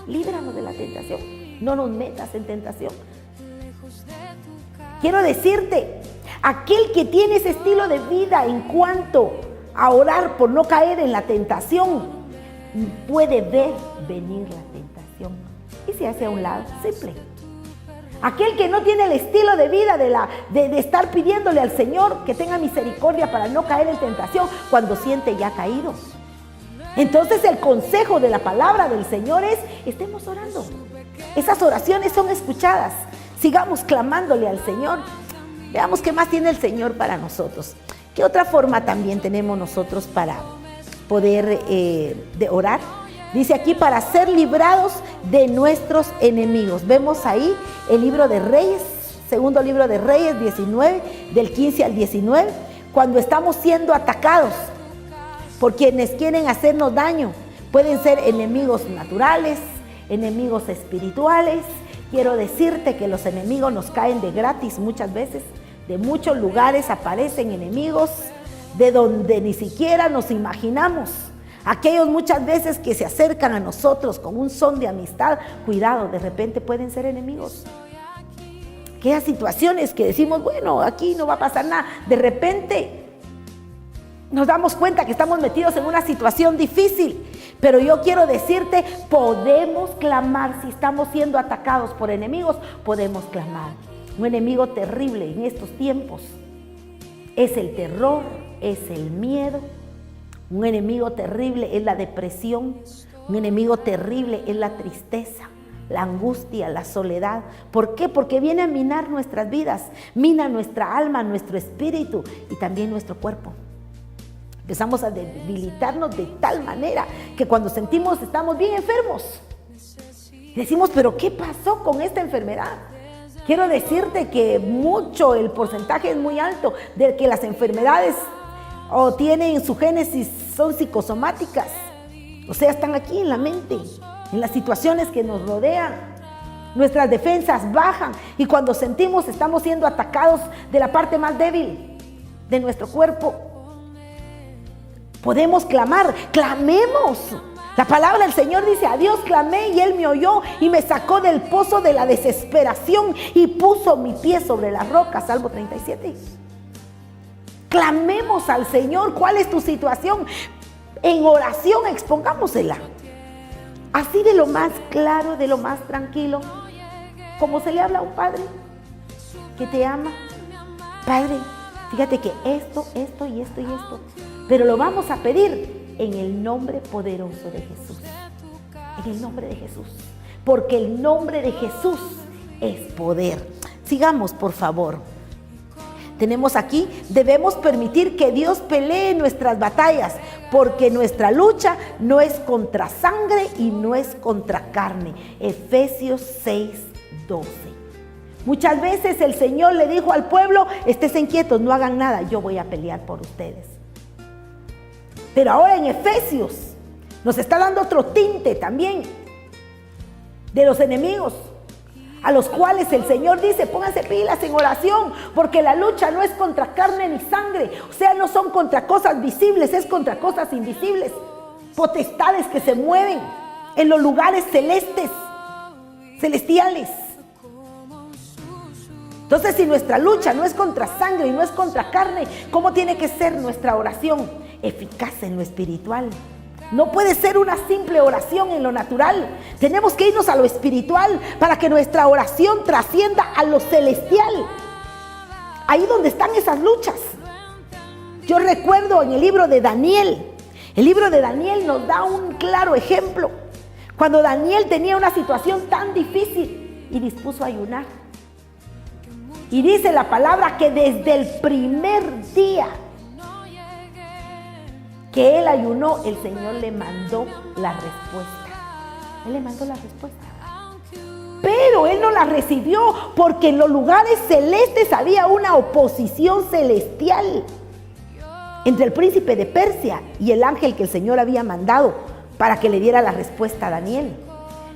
líbranos de la tentación, no nos metas en tentación. Quiero decirte, aquel que tiene ese estilo de vida en cuanto a orar por no caer en la tentación, puede ver venir la tentación y se hace a un lado, simple. Aquel que no tiene el estilo de vida de estar pidiéndole al Señor que tenga misericordia para no caer en tentación cuando siente ya caído. Entonces el consejo de la palabra del Señor es: estemos orando. Esas oraciones son escuchadas. Sigamos clamándole al Señor. Veamos qué más tiene el Señor para nosotros. ¿Qué otra forma también tenemos nosotros para poder de orar? Dice aquí, para ser librados de nuestros enemigos. Vemos ahí el libro de Reyes, segundo libro de Reyes 19, del 15 al 19, cuando estamos siendo atacados por quienes quieren hacernos daño. Pueden ser enemigos naturales, enemigos espirituales. Quiero decirte que los enemigos nos caen de gratis muchas veces. De muchos lugares aparecen enemigos de donde ni siquiera nos imaginamos. Aquellos muchas veces que se acercan a nosotros con un son de amistad, cuidado, de repente pueden ser enemigos. Aquellas situaciones que decimos, bueno, aquí no va a pasar nada, de repente nos damos cuenta que estamos metidos en una situación difícil. Pero yo quiero decirte, podemos clamar. Si estamos siendo atacados por enemigos, podemos clamar. Un enemigo terrible en estos tiempos es el terror, es el miedo. Un enemigo terrible es la depresión. Un enemigo terrible es la tristeza, la angustia, la soledad. ¿Por qué? Porque viene a minar nuestras vidas, mina nuestra alma, nuestro espíritu y también nuestro cuerpo. Empezamos a debilitarnos de tal manera que cuando sentimos estamos bien enfermos, decimos, ¿pero qué pasó con esta enfermedad? Quiero decirte que el porcentaje es muy alto de que las enfermedades o tienen su génesis, son psicosomáticas. O sea, están aquí en la mente, en las situaciones que nos rodean. Nuestras defensas bajan y cuando sentimos estamos siendo atacados de la parte más débil de nuestro cuerpo, podemos clamar. Clamemos. La palabra del Señor dice, a Dios clamé y Él me oyó y me sacó del pozo de la desesperación y puso mi pie sobre la roca. Salmo 37. Clamemos al Señor. ¿Cuál es tu situación? En oración expongámosela. Así, de lo más claro, de lo más tranquilo, como se le habla a un padre que te ama. Padre, fíjate que esto y esto, pero lo vamos a pedir en el nombre poderoso de Jesús. En el nombre de Jesús. Porque el nombre de Jesús es poder. Sigamos, por favor. Tenemos aquí, debemos permitir que Dios pelee nuestras batallas, porque nuestra lucha no es contra sangre y no es contra carne. Efesios 6:12. Muchas veces el Señor le dijo al pueblo, estén quietos, no hagan nada, yo voy a pelear por ustedes. Pero ahora en Efesios nos está dando otro tinte también de los enemigos, a los cuales el Señor dice, pónganse pilas en oración, porque la lucha no es contra carne ni sangre. O sea, no son contra cosas visibles, es contra cosas invisibles. Potestades que se mueven en los lugares celestiales. Entonces, si nuestra lucha no es contra sangre y no es contra carne, ¿cómo tiene que ser nuestra oración? Eficaz en lo espiritual. No puede ser una simple oración en lo natural. Tenemos que irnos a lo espiritual para que nuestra oración trascienda a lo celestial. Ahí donde están esas luchas. Yo recuerdo en el libro de Daniel. El libro de Daniel nos da un claro ejemplo. Cuando Daniel tenía una situación tan difícil y dispuso a ayunar. Y dice la palabra que desde el primer día que él ayunó, el Señor le mandó la respuesta. Él le mandó la respuesta. Pero él no la recibió porque en los lugares celestes había una oposición celestial entre el príncipe de Persia y el ángel que el Señor había mandado para que le diera la respuesta a Daniel.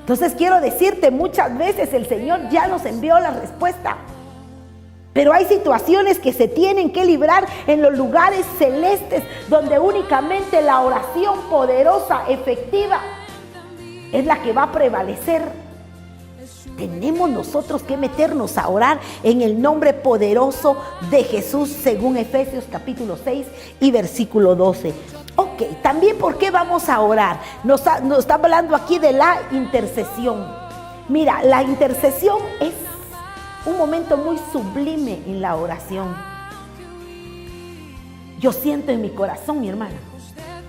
Entonces quiero decirte, muchas veces el Señor ya nos envió la respuesta. Pero hay situaciones que se tienen que librar en los lugares celestes, donde únicamente la oración poderosa, efectiva, es la que va a prevalecer. tenemos nosotros que meternos a orar en el nombre poderoso de Jesús, según Efesios capítulo 6 y versículo 12. Ok, también ¿por qué vamos a orar? Nos está hablando aquí de la intercesión. Mira, la intercesión es un momento muy sublime en la oración. Yo siento en mi corazón, mi hermana,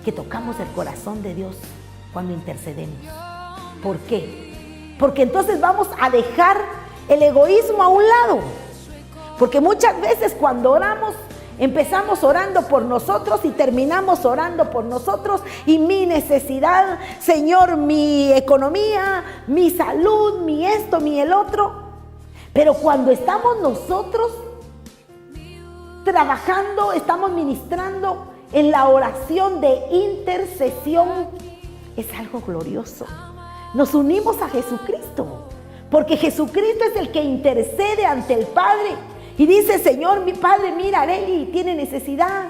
que tocamos el corazón de Dios cuando intercedemos. ¿Por qué? Porque entonces vamos a dejar el egoísmo a un lado. Porque muchas veces cuando oramos, empezamos orando por nosotros y terminamos orando por nosotros y mi necesidad, Señor, mi economía, mi salud, mi esto, mi el otro. Pero cuando estamos nosotros trabajando, estamos ministrando en la oración de intercesión, es algo glorioso. Nos unimos a Jesucristo, porque Jesucristo es el que intercede ante el Padre y dice: Señor, mi Padre, mira, Arely tiene necesidad,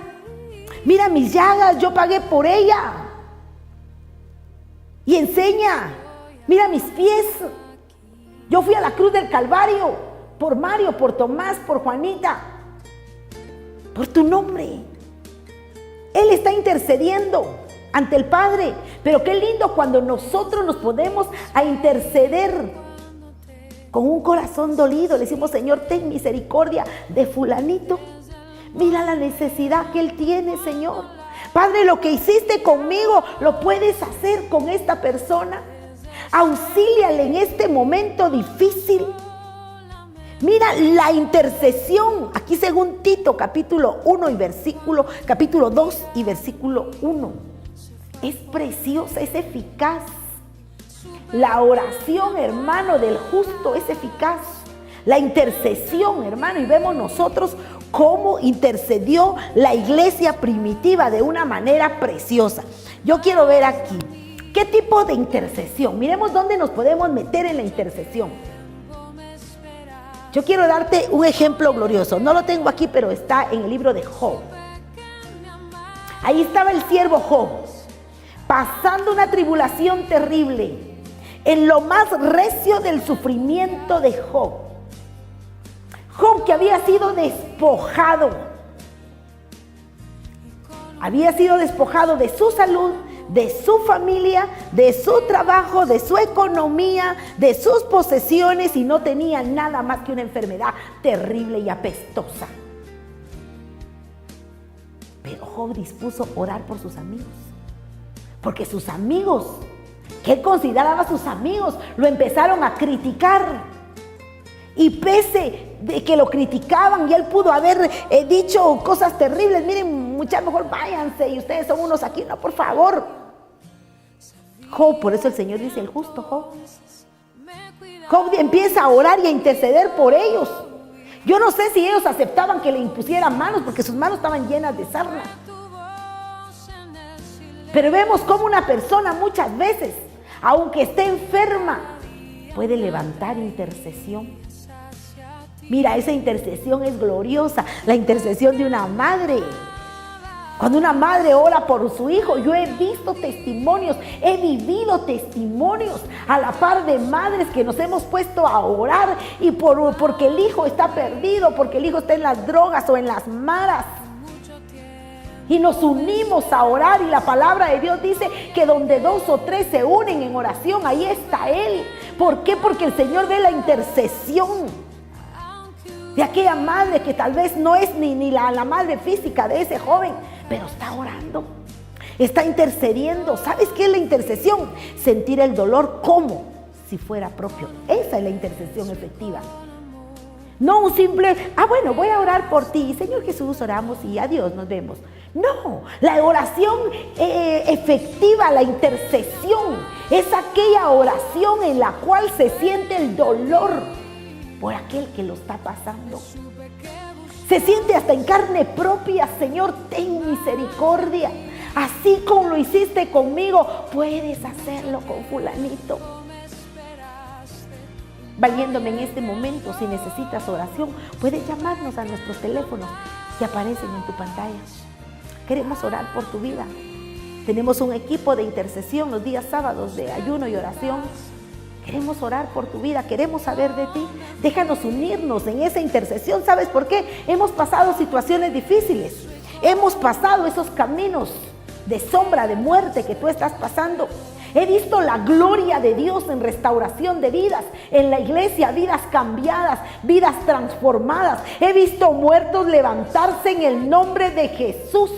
mira mis llagas, yo pagué por ella. Y enseña: mira mis pies, yo fui a la cruz del Calvario por Mario, por Tomás, por Juanita, por tu nombre. Él está intercediendo ante el Padre. Pero qué lindo cuando nosotros nos ponemos a interceder con un corazón dolido. Le decimos: Señor, ten misericordia de fulanito. Mira la necesidad que él tiene, Señor. Padre, lo que hiciste conmigo, lo puedes hacer con esta persona. Auxíliale en este momento difícil. Mira la intercesión, aquí según Tito capítulo 1 y capítulo 2 y versículo 1. Es preciosa, es eficaz. La oración, hermano, del justo es eficaz. La intercesión, hermano, y vemos nosotros cómo intercedió la iglesia primitiva de una manera preciosa. Yo quiero ver aquí, ¿qué tipo de intercesión? Miremos dónde nos podemos meter en la intercesión. Yo quiero darte un ejemplo glorioso. No lo tengo aquí, pero está en el libro de Job. Ahí estaba el siervo Job, pasando una tribulación terrible, en lo más recio del sufrimiento de Job. Job, que había sido despojado de su salud, de su familia, de su trabajo, de su economía, de sus posesiones, y no tenía nada más que una enfermedad terrible y apestosa. Pero Job dispuso orar por sus amigos, porque sus amigos, que él consideraba sus amigos, lo empezaron a criticar. Y pese de que lo criticaban y él pudo haber dicho cosas terribles: miren, muchachos, mejor váyanse y ustedes son unos aquí, no, por favor. Job, por eso el Señor dice: el justo Job. Job empieza a orar y a interceder por ellos. Yo no sé si ellos aceptaban que le impusieran manos, porque sus manos estaban llenas de sarna. Pero vemos cómo una persona muchas veces, aunque esté enferma, puede levantar intercesión. Mira, esa intercesión es gloriosa, la intercesión de una madre. Cuando una madre ora por su hijo, yo he visto testimonios, he vivido testimonios a la par de madres que nos hemos puesto a orar y porque el hijo está perdido, porque el hijo está en las drogas o en las maras. Y nos unimos a orar, y la palabra de Dios dice que donde 2 o 3 se unen en oración, ahí está Él. ¿Por qué? Porque el Señor ve la intercesión de aquella madre que tal vez no es ni la madre física de ese joven, pero está orando, está intercediendo. ¿Sabes qué es la intercesión? Sentir el dolor como si fuera propio. Esa es la intercesión efectiva. No un simple: bueno, voy a orar por ti, Señor Jesús, oramos y adiós, nos vemos. No, la oración efectiva, la intercesión, es aquella oración en la cual se siente el dolor por aquel que lo está pasando. Se siente hasta en carne propia: Señor, ten misericordia. Así como lo hiciste conmigo, puedes hacerlo con fulanito. Valiéndome en este momento, si necesitas oración, puedes llamarnos a nuestros teléfonos que aparecen en tu pantalla. Queremos orar por tu vida. Tenemos un equipo de intercesión los días sábados de ayuno y oración Queremos orar por tu vida, queremos saber de ti. Déjanos unirnos en esa intercesión. ¿Sabes por qué? Hemos pasado situaciones difíciles. Hemos pasado esos caminos de sombra, de muerte que tú estás pasando. He visto la gloria de Dios en restauración de vidas, en la iglesia, vidas cambiadas, vidas transformadas. He visto muertos levantarse en el nombre de Jesús.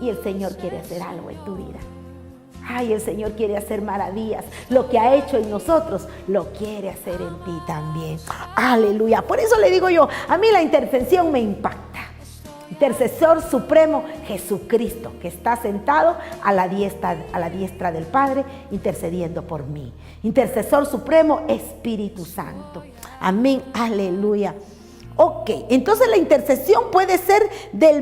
Y el Señor quiere hacer algo en tu vida. Ay, el Señor quiere hacer maravillas. Lo que ha hecho en nosotros, lo quiere hacer en ti también. Aleluya. Por eso le digo yo, a mí la intercesión me impacta. Intercesor supremo, Jesucristo, que está sentado a la diestra del Padre, intercediendo por mí. Intercesor supremo, Espíritu Santo. Amén. Aleluya. Ok, entonces la intercesión puede ser del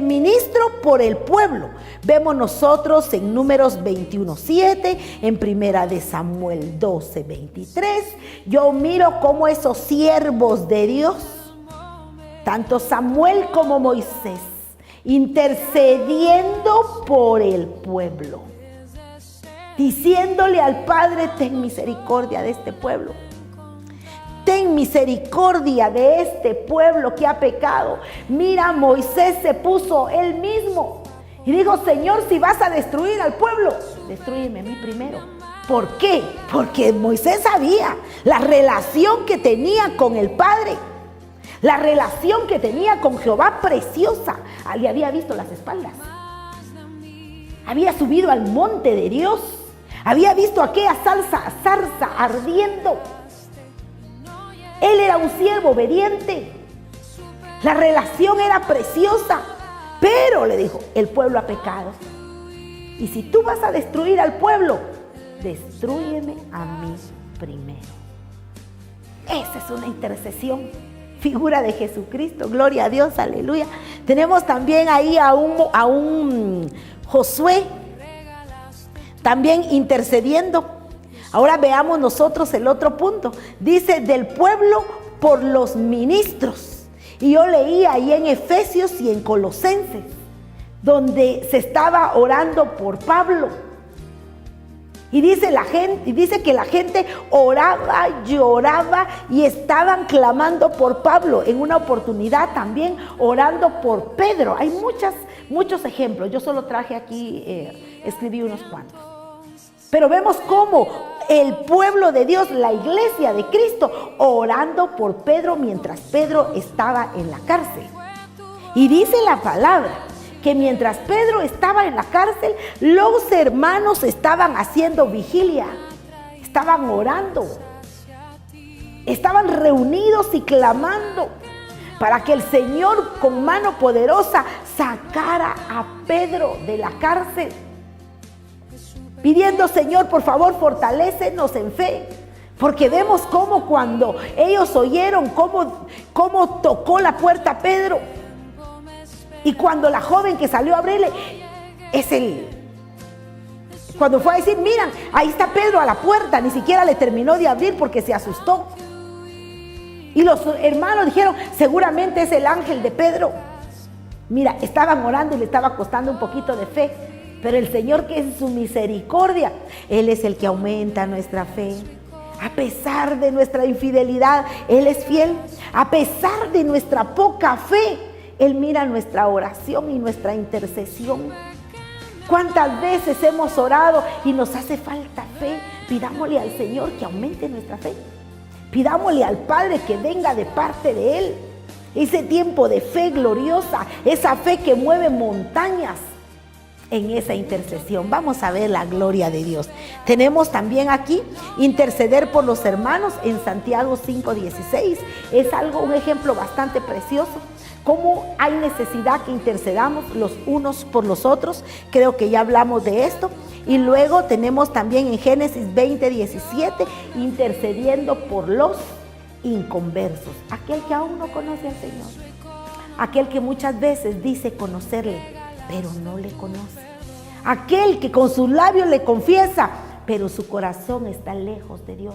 ministro por el pueblo. Vemos nosotros en Números 21:7, en Primera de Samuel 12:23. Yo miro cómo esos siervos de Dios, tanto Samuel como Moisés, intercediendo por el pueblo, diciéndole al Padre: ten misericordia de este pueblo. Ten misericordia de este pueblo que ha pecado. Mira, Moisés se puso él mismo y dijo: Señor, si vas a destruir al pueblo, destrúyeme a mí primero. ¿Por qué? Porque Moisés sabía la relación que tenía con el Padre, la relación que tenía con Jehová preciosa. Le había visto las espaldas, había subido al monte de Dios, había visto aquella zarza ardiendo. Él era un siervo obediente. La relación era preciosa. Pero le dijo: el pueblo ha pecado. Y si tú vas a destruir al pueblo, destrúyeme a mí primero. Esa es una intercesión. Figura de Jesucristo. Gloria a Dios. Aleluya. Tenemos también ahí a un Josué, también intercediendo. Ahora veamos nosotros el otro punto. Dice: del pueblo por los ministros. Y yo leí ahí en Efesios y en Colosenses, donde se estaba orando por Pablo. Y dice que la gente oraba, lloraba y estaban clamando por Pablo. En una oportunidad también orando por Pedro. Hay muchos ejemplos. Yo solo traje aquí, escribí unos cuantos. Pero vemos cómo el pueblo de Dios, la iglesia de Cristo, orando por Pedro mientras Pedro estaba en la cárcel. Y dice la palabra que mientras Pedro estaba en la cárcel, los hermanos estaban haciendo vigilia, estaban orando, estaban reunidos y clamando para que el Señor con mano poderosa sacara a Pedro de la cárcel, pidiendo: Señor, por favor, fortalécenos en fe. Porque vemos cómo cuando ellos oyeron cómo tocó la puerta a Pedro, y cuando la joven que salió a abrirle, cuando fue a decir: miran, ahí está Pedro a la puerta, ni siquiera le terminó de abrir porque se asustó. Y los hermanos dijeron: seguramente es el ángel de Pedro. Mira, estaban orando y le estaba costando un poquito de fe. Pero el Señor, que es su misericordia, Él es el que aumenta nuestra fe. A pesar de nuestra infidelidad, Él es fiel. A pesar de nuestra poca fe, Él mira nuestra oración y nuestra intercesión. ¿Cuántas veces hemos orado y nos hace falta fe? Pidámosle al Señor que aumente nuestra fe. Pidámosle al Padre que venga de parte de Él. Ese tiempo de fe gloriosa, esa fe que mueve montañas. En esa intercesión vamos a ver la gloria de Dios. Tenemos también aquí interceder por los hermanos en Santiago 5:16. Es un ejemplo bastante precioso. Cómo hay necesidad que intercedamos los unos por los otros. Creo que ya hablamos de esto. Y luego tenemos también en Génesis 20:17, intercediendo por los inconversos. Aquel que aún no conoce al Señor. Aquel que muchas veces dice conocerle, pero no le conoce. Aquel que con sus labios le confiesa, pero su corazón está lejos de Dios.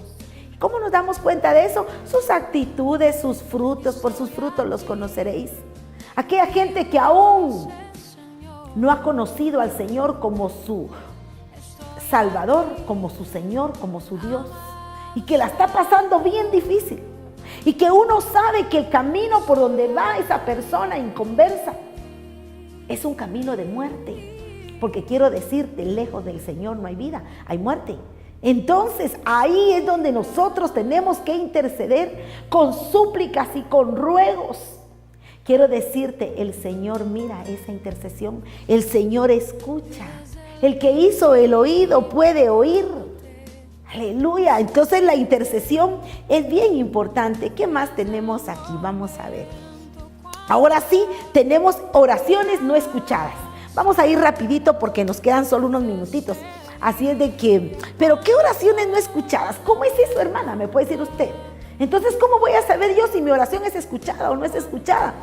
¿Cómo nos damos cuenta de eso? Sus actitudes, sus frutos, por sus frutos los conoceréis. Aquella gente que aún no ha conocido al Señor como su Salvador, como su Señor, como su Dios, y que la está pasando bien difícil, y que uno sabe que el camino por donde va esa persona inconversa es un camino de muerte, porque quiero decirte, lejos del Señor no hay vida, hay muerte. Entonces ahí es donde nosotros tenemos que interceder con súplicas y con ruegos. Quiero decirte, el Señor mira esa intercesión, el Señor escucha. El que hizo el oído puede oír. Aleluya. Entonces la intercesión es bien importante. ¿Qué más tenemos aquí? Vamos a ver. Ahora sí, tenemos oraciones no escuchadas. Vamos a ir rapidito porque nos quedan solo unos minutitos. Así es de que, pero ¿qué oraciones no escuchadas? ¿Cómo es eso, hermana? Me puede decir usted. Entonces, ¿cómo voy a saber yo si mi oración es escuchada o no es escuchada?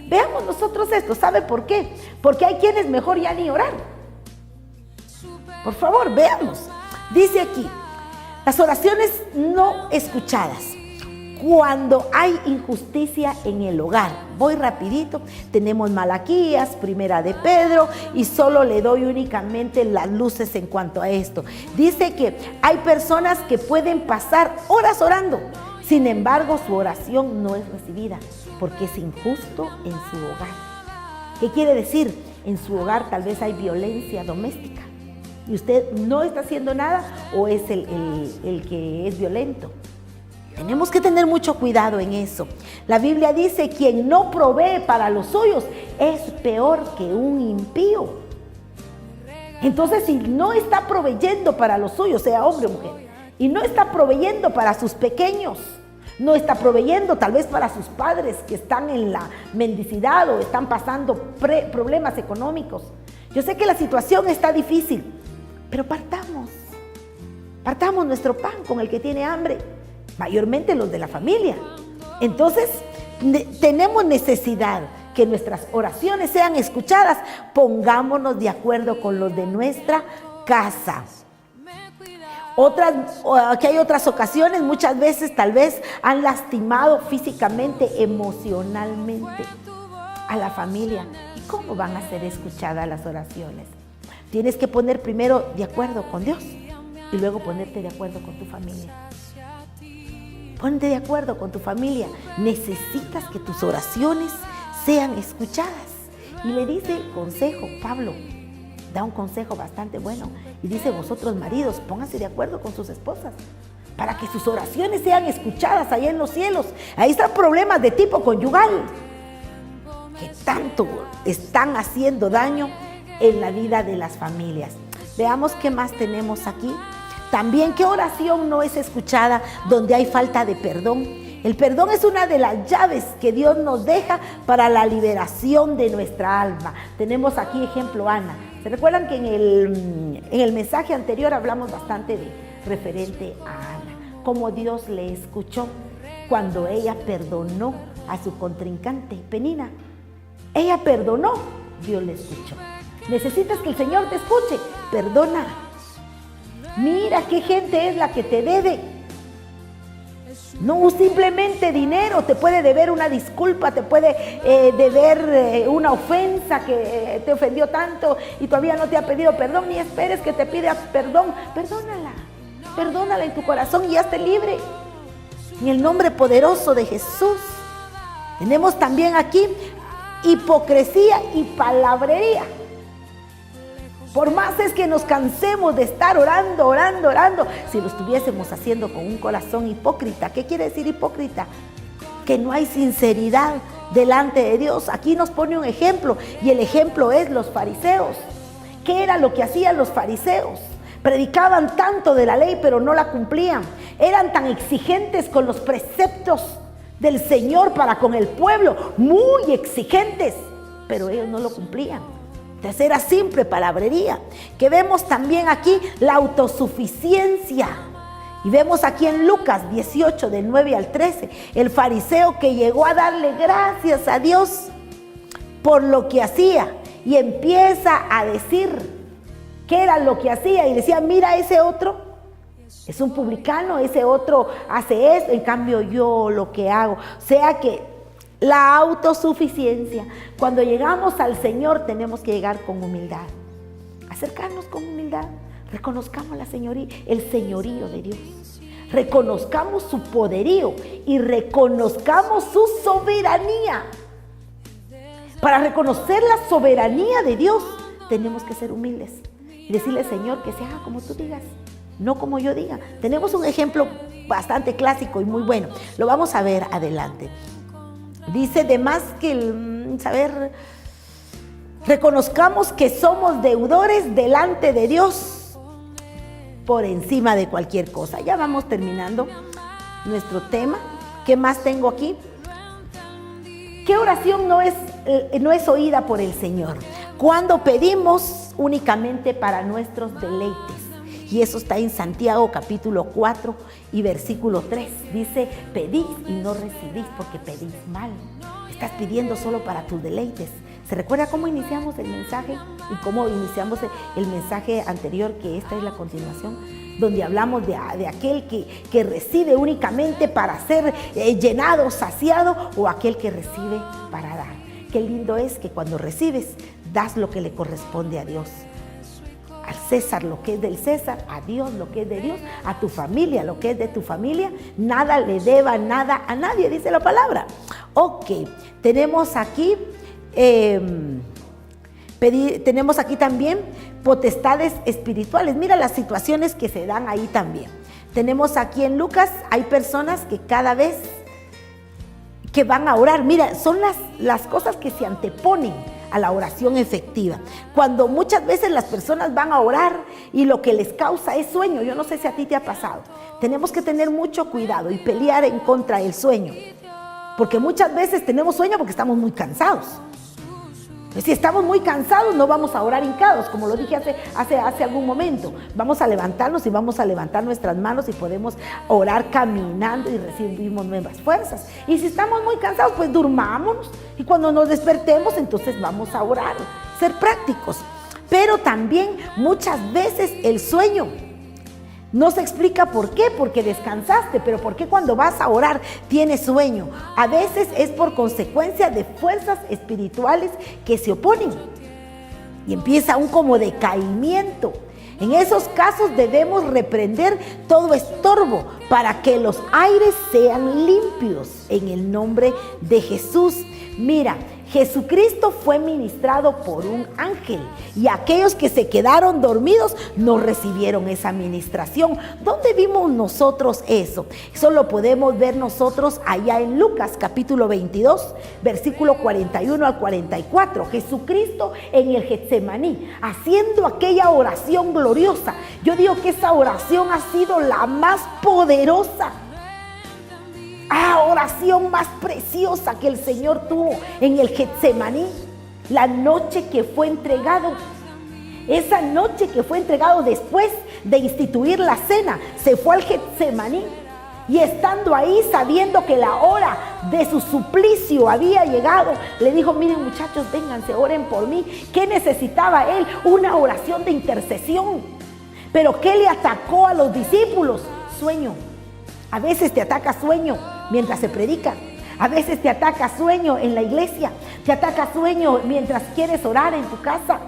Veamos nosotros esto. ¿Sabe por qué? Porque hay quienes mejor ya ni orar. Por favor, veamos. Dice aquí, las oraciones no escuchadas. Cuando hay injusticia en el hogar. Voy rapidito. Tenemos Malaquías, Primera de Pedro, y solo le doy únicamente las luces en cuanto a esto. Dice que hay personas que pueden pasar horas orando. Sin embargo, su oración no es recibida porque es injusto en su hogar. ¿Qué quiere decir? En su hogar tal vez hay violencia doméstica y usted no está haciendo nada o es el que es violento. Tenemos que tener mucho cuidado en eso. La Biblia dice, quien no provee para los suyos es peor que un impío. Entonces, si no está proveyendo para los suyos, sea hombre o mujer, y no está proveyendo para sus pequeños, no está proveyendo tal vez para sus padres que están en la mendicidad o están pasando problemas económicos. Yo sé que la situación está difícil, pero partamos nuestro pan con el que tiene hambre, mayormente los de la familia. Entonces, tenemos necesidad que nuestras oraciones sean escuchadas. Pongámonos de acuerdo con los de nuestra casa. Aquí hay otras ocasiones, muchas veces tal vez han lastimado físicamente, emocionalmente a la familia. ¿Y cómo van a ser escuchadas las oraciones? Tienes que poner primero de acuerdo con Dios y luego ponerte de acuerdo con tu familia. Ponte de acuerdo con tu familia. Necesitas que tus oraciones sean escuchadas. Y le dice consejo, Pablo da un consejo bastante bueno y dice, vosotros maridos, pónganse de acuerdo con sus esposas para que sus oraciones sean escuchadas allá en los cielos. Ahí están problemas de tipo conyugal que tanto están haciendo daño en la vida de las familias. Veamos qué más tenemos aquí. También, ¿qué oración no es escuchada donde hay falta de perdón? El perdón es una de las llaves que Dios nos deja para la liberación de nuestra alma. Tenemos aquí ejemplo Ana. ¿Se recuerdan que en el mensaje anterior hablamos bastante de referente a Ana? Cómo Dios le escuchó cuando ella perdonó a su contrincante Penina. Ella perdonó, Dios le escuchó. Necesitas que el Señor te escuche, perdona. Mira qué gente es la que te debe. No simplemente dinero, te puede deber una disculpa, te puede deber una ofensa que te ofendió tanto y todavía no te ha pedido perdón, ni esperes que te pida perdón. Perdónala en tu corazón y hazte libre. En el nombre poderoso de Jesús. Tenemos también aquí hipocresía y palabrería. Por más es que nos cansemos de estar orando, si lo estuviésemos haciendo con un corazón hipócrita. ¿Qué quiere decir hipócrita? Que no hay sinceridad delante de Dios. Aquí nos pone un ejemplo y el ejemplo es los fariseos. ¿Qué era lo que hacían los fariseos? Predicaban tanto de la ley pero no la cumplían. Eran tan exigentes con los preceptos del Señor para con el pueblo, muy exigentes, pero ellos no lo cumplían. Tercera simple palabrería, que vemos también aquí la autosuficiencia. Y vemos aquí en Lucas 18, del 9 al 13, el fariseo que llegó a darle gracias a Dios por lo que hacía. Y empieza a decir qué era lo que hacía. Y decía, mira, ese otro es un publicano, ese otro hace esto, en cambio yo lo que hago. O sea que la autosuficiencia. Cuando llegamos al Señor tenemos que llegar con humildad, acercarnos con humildad, Reconozcamos el señorío de Dios. Reconozcamos su poderío y reconozcamos su soberanía. Para reconocer la soberanía de Dios, tenemos que ser humildes y decirle, Señor, que se haga como tú digas, no como yo diga. Tenemos un ejemplo bastante clásico y muy bueno. Lo vamos a ver adelante. Dice, de más que el saber, reconozcamos que somos deudores delante de Dios por encima de cualquier cosa. Ya vamos terminando nuestro tema. ¿Qué más tengo aquí? ¿Qué oración no es oída por el Señor? Cuando pedimos únicamente para nuestros deleites. Y eso está en Santiago capítulo 4 y versículo 3. Dice, pedís y no recibís porque pedís mal. Estás pidiendo solo para tus deleites. ¿Se recuerda cómo iniciamos el mensaje? Y cómo iniciamos el mensaje anterior, que esta es la continuación, donde hablamos de aquel que recibe únicamente para ser llenado, saciado, o aquel que recibe para dar. Qué lindo es que cuando recibes, das lo que le corresponde a Dios. Al César lo que es del César, a Dios lo que es de Dios, a tu familia lo que es de tu familia. Nada le deba nada a nadie, dice la palabra. Ok, tenemos aquí tenemos aquí también potestades espirituales. Mira las situaciones que se dan ahí también. Tenemos aquí en Lucas, hay personas que cada vez que van a orar, mira, son las cosas que se anteponen a la oración efectiva. Cuando muchas veces las personas van a orar y lo que les causa es sueño. Yo no sé si a ti te ha pasado. Tenemos que tener mucho cuidado y pelear en contra del sueño. Porque muchas veces tenemos sueño porque estamos muy cansados. Si estamos muy cansados, no vamos a orar hincados, como lo dije hace algún momento. Vamos a levantarnos y vamos a levantar nuestras manos y podemos orar caminando y recibimos nuevas fuerzas. Y si estamos muy cansados, pues durmámonos. Y cuando nos despertemos, entonces vamos a orar. Ser prácticos. Pero también muchas veces el sueño no se explica por qué, porque descansaste, pero por qué cuando vas a orar tienes sueño. A veces es por consecuencia de fuerzas espirituales que se oponen y empieza un como decaimiento. En esos casos debemos reprender todo estorbo para que los aires sean limpios en el nombre de Jesús. Mira, Jesucristo fue ministrado por un ángel y aquellos que se quedaron dormidos no recibieron esa ministración. ¿Dónde vimos nosotros eso? Eso lo podemos ver nosotros allá en Lucas capítulo 22, versículo 41 al 44. Jesucristo en el Getsemaní, haciendo aquella oración gloriosa. Yo digo que esa oración ha sido la más poderosa. Oración más preciosa que el Señor tuvo en el Getsemaní, la noche que fue entregado. Esa noche que fue entregado después de instituir la cena, se fue al Getsemaní y estando ahí, sabiendo que la hora de su suplicio había llegado, le dijo, miren muchachos, vénganse, oren por mí. ¿Qué necesitaba él? Una oración de intercesión. ¿Pero qué le atacó a los discípulos? Sueño. A veces te ataca sueño mientras se predica. A veces te ataca sueño en la iglesia. Te ataca sueño mientras quieres orar en tu casa.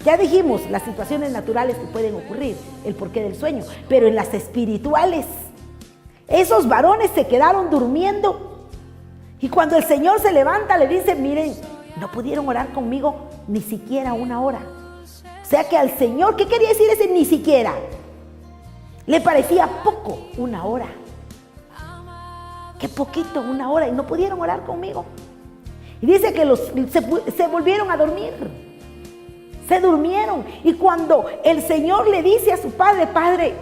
Ya dijimos las situaciones naturales que pueden ocurrir, el porqué del sueño. Pero en las espirituales, esos varones se quedaron durmiendo. Y cuando el Señor se levanta, le dice, miren, no pudieron orar conmigo ni siquiera una hora. O sea que al Señor, ¿qué quería decir ese ni siquiera? Le parecía poco, una hora. Qué poquito, una hora, y no pudieron orar conmigo. Y dice que se volvieron a dormir. Se durmieron. Y cuando el Señor le dice a su padre, Padre,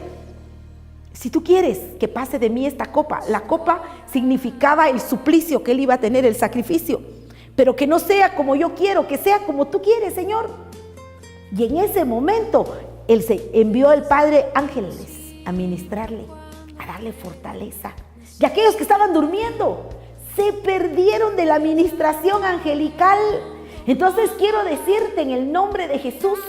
si tú quieres que pase de mí esta copa. La copa significaba el suplicio que él iba a tener, el sacrificio. Pero que no sea como yo quiero, que sea como tú quieres, Señor. Y en ese momento, él se envió el Padre ángeles a ministrarle, a darle fortaleza. Y aquellos que estaban durmiendo se perdieron de la ministración angelical. Entonces quiero decirte en el nombre de Jesús,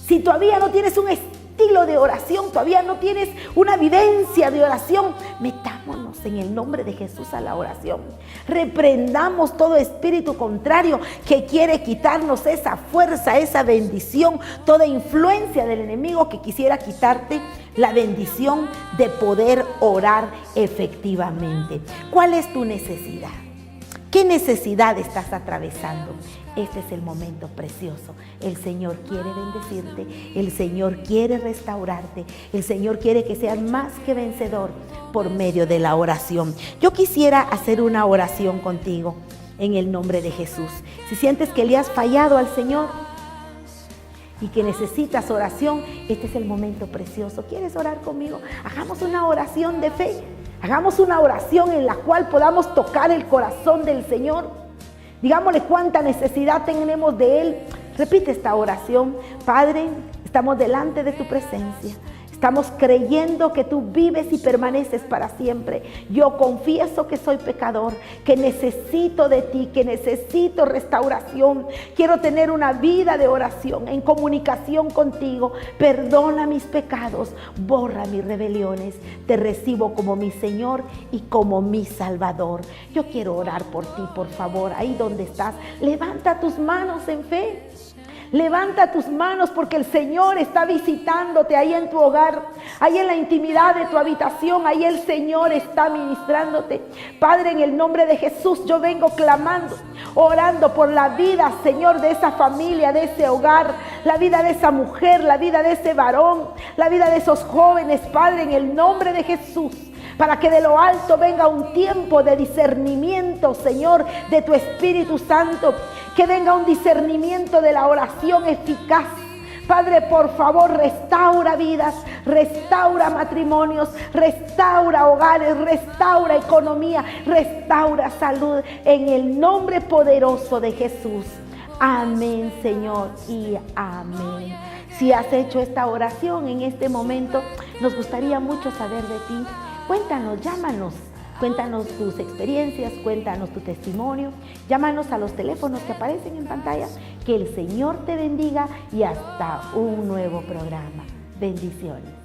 si todavía no tienes un estilo de oración, todavía no tienes una vivencia de oración, metámonos en el nombre de Jesús a la oración. Reprendamos todo espíritu contrario que quiere quitarnos esa fuerza, esa bendición, toda influencia del enemigo que quisiera quitarte la bendición de poder orar efectivamente. ¿Cuál es tu necesidad? ¿Qué necesidad estás atravesando? Este es el momento precioso. El Señor quiere bendecirte, el Señor quiere restaurarte, el Señor quiere que seas más que vencedor por medio de la oración. Yo quisiera hacer una oración contigo en el nombre de Jesús. Si sientes que le has fallado al Señor y que necesitas oración, este es el momento precioso. ¿Quieres orar conmigo? Hagamos una oración de fe. Hagamos una oración en la cual podamos tocar el corazón del Señor. Digámosle cuánta necesidad tenemos de Él. Repite esta oración. Padre, estamos delante de tu presencia. Estamos creyendo que tú vives y permaneces para siempre. Yo confieso que soy pecador, que necesito de ti, que necesito restauración. Quiero tener una vida de oración, en comunicación contigo. Perdona mis pecados, borra mis rebeliones. Te recibo como mi Señor y como mi Salvador. Yo quiero orar por ti, por favor, ahí donde estás. Levanta tus manos en fe. Levanta tus manos porque el Señor está visitándote ahí en tu hogar, ahí en la intimidad de tu habitación, ahí el Señor está ministrándote. Padre, en el nombre de Jesús yo vengo clamando, orando por la vida, Señor, de esa familia, de ese hogar, la vida de esa mujer, la vida de ese varón, la vida de esos jóvenes, Padre, en el nombre de Jesús. Para que de lo alto venga un tiempo de discernimiento, Señor, de tu Espíritu Santo. Que venga un discernimiento de la oración eficaz. Padre, por favor, restaura vidas, restaura matrimonios, restaura hogares, restaura economía, restaura salud. En el nombre poderoso de Jesús. Amén, Señor, y amén. Si has hecho esta oración en este momento, nos gustaría mucho saber de ti. Cuéntanos, llámanos, cuéntanos tus experiencias, cuéntanos tu testimonio, llámanos a los teléfonos que aparecen en pantalla. Que el Señor te bendiga y hasta un nuevo programa. Bendiciones.